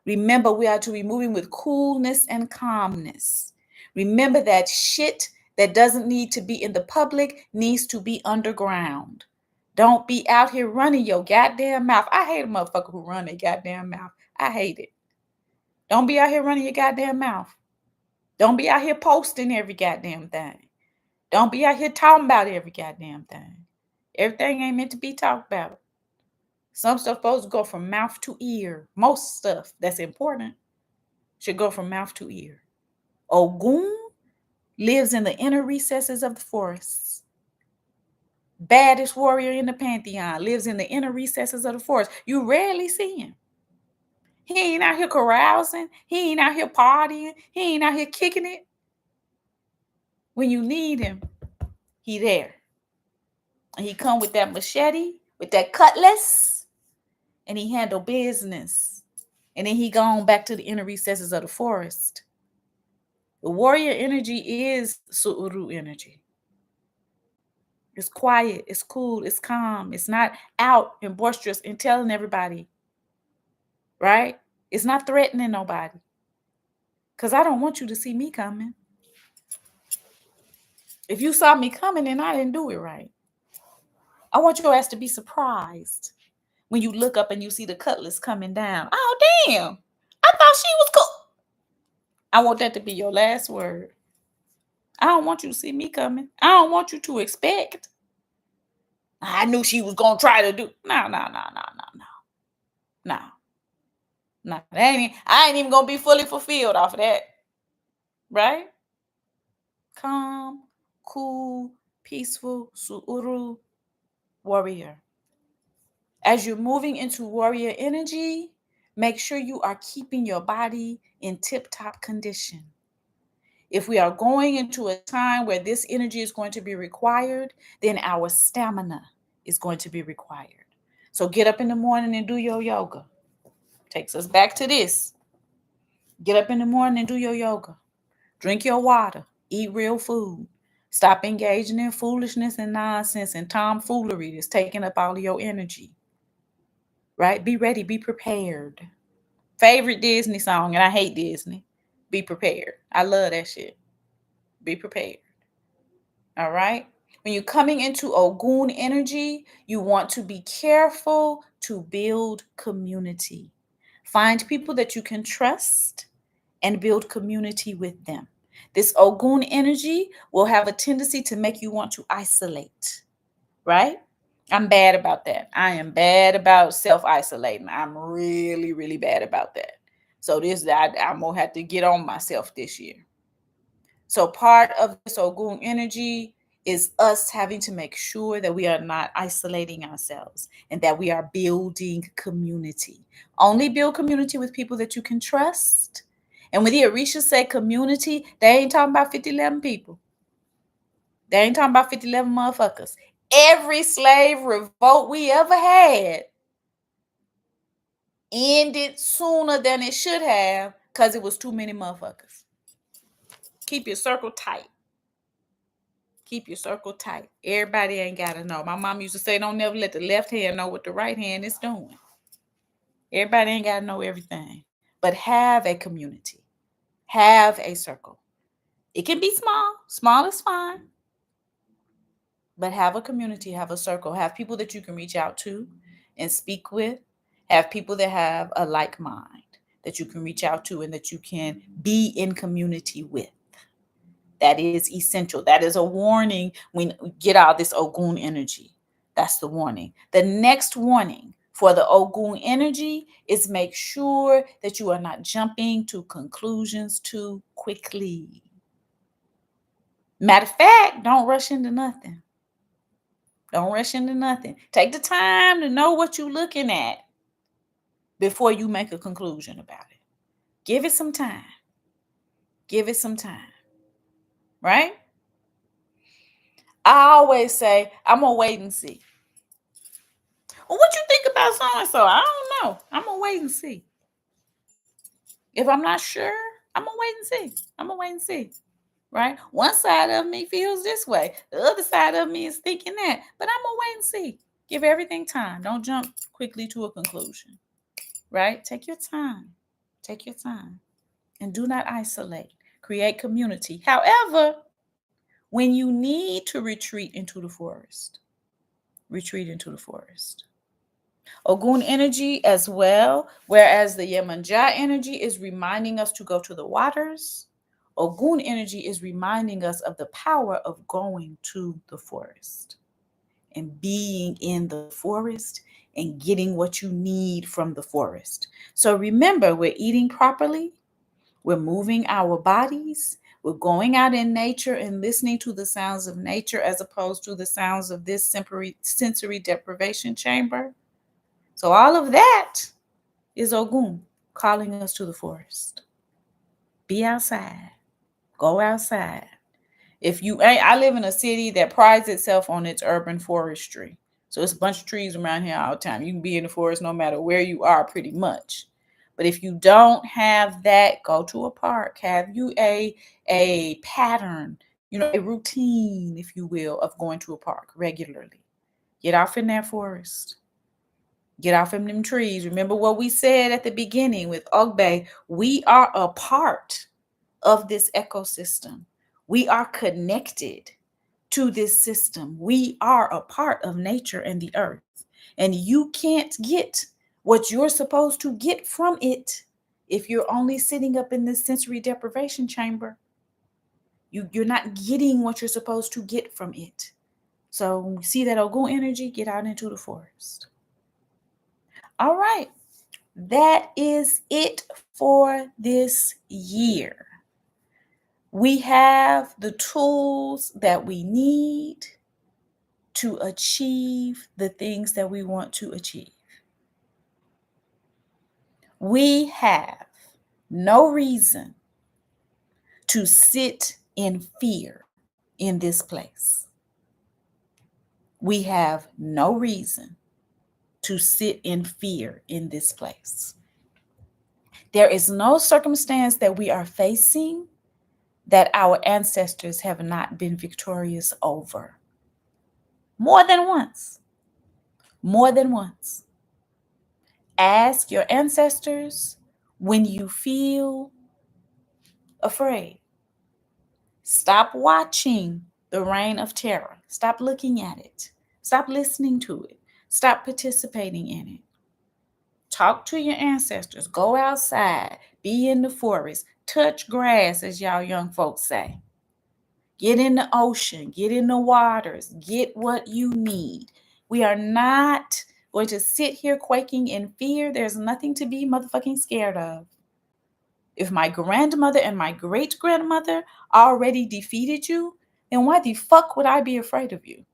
Remember, we are to be moving with coolness and calmness. Remember that shit that doesn't need to be in the public needs to be underground. Don't be out here running your goddamn mouth. I hate a motherfucker who run their goddamn mouth. I hate it. Don't be out here running your goddamn mouth. Don't be out here posting every goddamn thing. Don't be out here talking about every goddamn thing. Everything ain't meant to be talked about. Some stuff supposed to go from mouth to ear. Most stuff that's important should go from mouth to ear. Ogun lives in the inner recesses of the forests. Baddest warrior in the pantheon lives in the inner recesses of the forest. You rarely see him. He ain't out here carousing. He ain't out here partying. He ain't out here kicking it. When you need him, he there. And he come with that machete, with that cutlass, and he handle business. And then he gone back to the inner recesses of the forest. The warrior energy is su'uru energy. It's quiet, it's cool, it's calm. It's not out and boisterous and telling everybody, right? It's not threatening nobody. Because I don't want you to see me coming. If you saw me coming, then I didn't do it right. I want your ass to be surprised when you look up and you see the cutlass coming down. Oh, damn. I thought she was cool. I want that to be your last word. I don't want you to see me coming. I don't want you to expect. I knew she was going to try to do. No. I ain't even going to be fully fulfilled off of that. Right? Calm, cool, peaceful, su'uru, warrior. As you're moving into warrior energy, make sure you are keeping your body in tip-top condition. If we are going into a time where this energy is going to be required, then our stamina is going to be required. So get up in the morning and do your yoga. Takes us back to this. Get up in the morning and do your yoga. Drink your water. Eat real food. Stop engaging in foolishness and nonsense and tomfoolery that's taking up all of your energy. Right? Be ready. Be prepared. Favorite Disney song, and I hate Disney. Be prepared. I love that shit. Be prepared. All right? When you're coming into Ogun energy, you want to be careful to build community. Find people that you can trust and build community with them. This Ogun energy will have a tendency to make you want to isolate, right? I'm bad about that. I am bad about self-isolating. I'm really, really bad about that. So I'm going to have to get on myself this year. So part of this Ogun energy is us having to make sure that we are not isolating ourselves and that we are building community. Only build community with people that you can trust. And when the Orisha say community, they ain't talking about 50-11 people. They ain't talking about 50-11 motherfuckers. Every slave revolt we ever had ended sooner than it should have because it was too many motherfuckers. Keep your circle tight. Keep your circle tight. Everybody ain't got to know. My mom used to say, don't never let the left hand know what the right hand is doing. Everybody ain't got to know everything. But have a community. Have a circle. It can be small. Small is fine. But have a community, have a circle. Have people that you can reach out to and speak with. Have people that have a like mind that you can reach out to and that you can be in community with. That is essential. That is a warning when we get out this Ogun energy. That's the warning. The next warning for the Ogun energy is make sure that you are not jumping to conclusions too quickly. Matter of fact, don't rush into nothing. Don't rush into nothing. Take the time to know what you're looking at before you make a conclusion about it. Give it some time. Give it some time. Right? I always say, I'm going to wait and see. Well, what you think about so-and-so? I don't know. I'm going to wait and see. If I'm not sure, I'm going to wait and see. I'm going to wait and see. Right? One side of me feels this way. The other side of me is thinking that. But I'm going to wait and see. Give everything time. Don't jump quickly to a conclusion. Right? Take your time. Take your time. And do not isolate. Create community. However, when you need to retreat into the forest, retreat into the forest. Ogun energy as well, whereas the Yemanja energy is reminding us to go to the waters, Ogun energy is reminding us of the power of going to the forest and being in the forest and getting what you need from the forest. So remember, we're eating properly, we're moving our bodies, we're going out in nature and listening to the sounds of nature as opposed to the sounds of this sensory deprivation chamber. So all of that is Ogun calling us to the forest. Be outside. Go outside. If you ain't, I live in a city that prides itself on its urban forestry. So it's a bunch of trees around here all the time. You can be in the forest no matter where you are, pretty much. But if you don't have that, go to a park. Have you a pattern, a routine, if you will, of going to a park regularly. Get off in that forest. Get off in them trees. Remember what we said at the beginning with Ogbe. We are a part of this ecosystem. We are connected to this system. We are a part of nature and the earth. And you can't get what you're supposed to get from it if you're only sitting up in this sensory deprivation chamber. You're not getting what you're supposed to get from it. So when you see that Ogun energy, get out into the forest. All right. That is it for this year. We have the tools that we need to achieve the things that we want to achieve. We have no reason to sit in fear in this place. We have no reason to sit in fear in this place. There is no circumstance that we are facing that our ancestors have not been victorious over. More than once. More than once. Ask your ancestors when you feel afraid. Stop watching the reign of terror. Stop looking at it. Stop listening to it. Stop participating in it. Talk to your ancestors. Go outside. Be in the forest. Touch grass, as y'all young folks say. Get in the ocean. Get in the waters. Get what you need. We are not going to sit here quaking in fear. There's nothing to be motherfucking scared of. If my grandmother and my great-grandmother already defeated you, then why the fuck would I be afraid of you?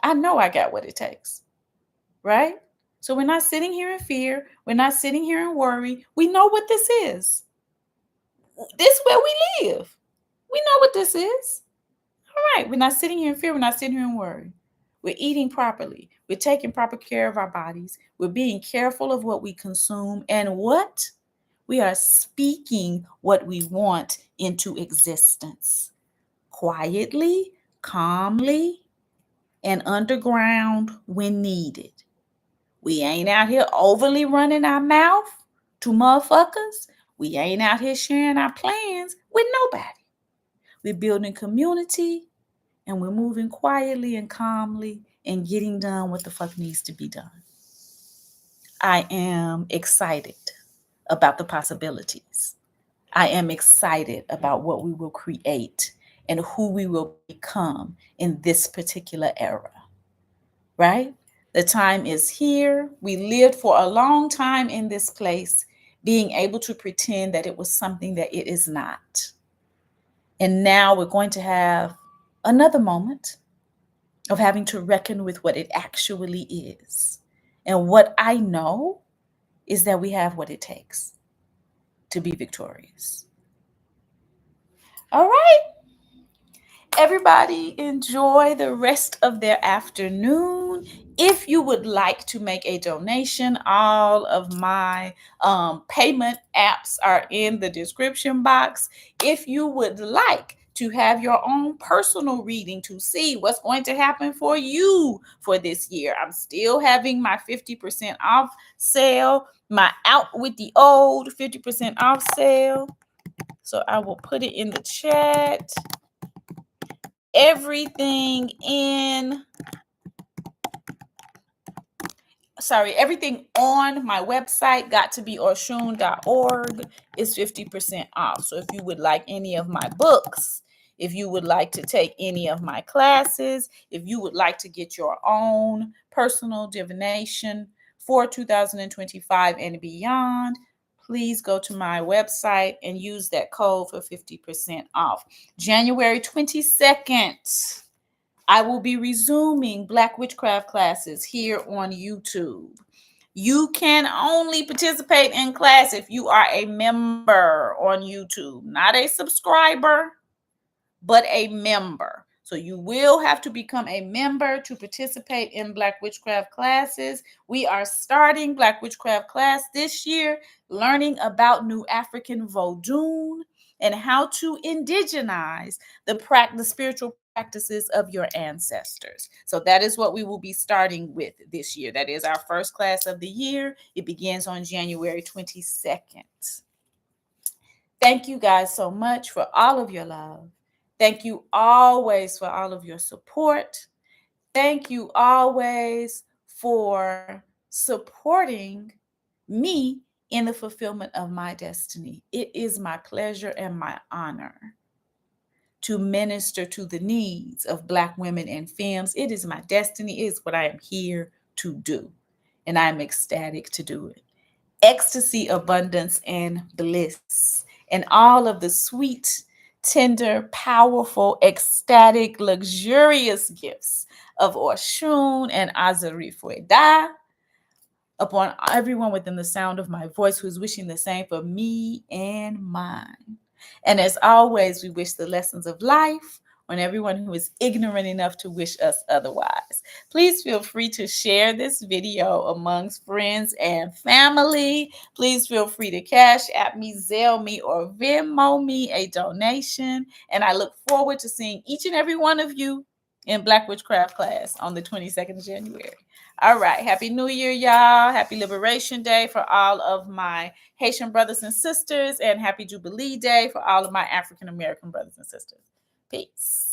I know I got what it takes, right? So we're not sitting here in fear. We're not sitting here in worry. We know what this is. This is where we live. We know what this is. All right, we're not sitting here in fear. We're not sitting here in worry. We're eating properly. We're taking proper care of our bodies. We're being careful of what we consume. And what? We are speaking what we want into existence. Quietly, calmly, and underground when needed. We ain't out here overly running our mouth to motherfuckers. We ain't out here sharing our plans with nobody. We're building community and we're moving quietly and calmly and getting done what the fuck needs to be done. I am excited about the possibilities. I am excited about what we will create and who we will become in this particular era, right? The time is here. We lived for a long time in this place, being able to pretend that it was something that it is not. And now we're going to have another moment of having to reckon with what it actually is. And what I know is that we have what it takes to be victorious. All right. Everybody enjoy the rest of their afternoon. If you would like to make a donation, all of my payment apps are in the description box. If you would like to have your own personal reading to see what's going to happen for you for this year, I'm still having my 50% off sale, my Out with the Old 50% off sale. So I will put it in the chat. Everything on my website, Got2BOshun.org, is 50% off. So if you would like any of my books, if you would like to take any of my classes, if you would like to get your own personal divination for 2025 and beyond, please go to my website and use that code for 50% off. January 22nd. I will be resuming Black witchcraft classes here on YouTube. You can only participate in class if you are a member on YouTube, not a subscriber, but a member. So you will have to become a member to participate in Black witchcraft classes. We are starting Black witchcraft class this year, learning about New African Vodun and how to indigenize the spiritual practices of your ancestors. So that is what we will be starting with this year. That is our first class of the year. It begins on January 22nd. Thank you guys so much for all of your love. Thank you always for all of your support. Thank you always for supporting me in the fulfillment of my destiny. It is my pleasure and my honor to minister to the needs of Black women and femmes. It is my destiny. It is what I am here to do. And I'm ecstatic to do it. Ecstasy, abundance, and bliss, and all of the sweet, tender, powerful, ecstatic, luxurious gifts of Oshun and Azarifueda upon everyone within the sound of my voice who is wishing the same for me and mine. And as always, we wish the lessons of life on everyone who is ignorant enough to wish us otherwise. Please feel free to share this video amongst friends and family. Please feel free to Cash App me, Zelle me, or Venmo me a donation. And I look forward to seeing each and every one of you in Black Witchcraft class on the 22nd of January. All right. Happy New Year, y'all. Happy Liberation Day for all of my Haitian brothers and sisters, and happy Jubilee Day for all of my African American brothers and sisters. Peace.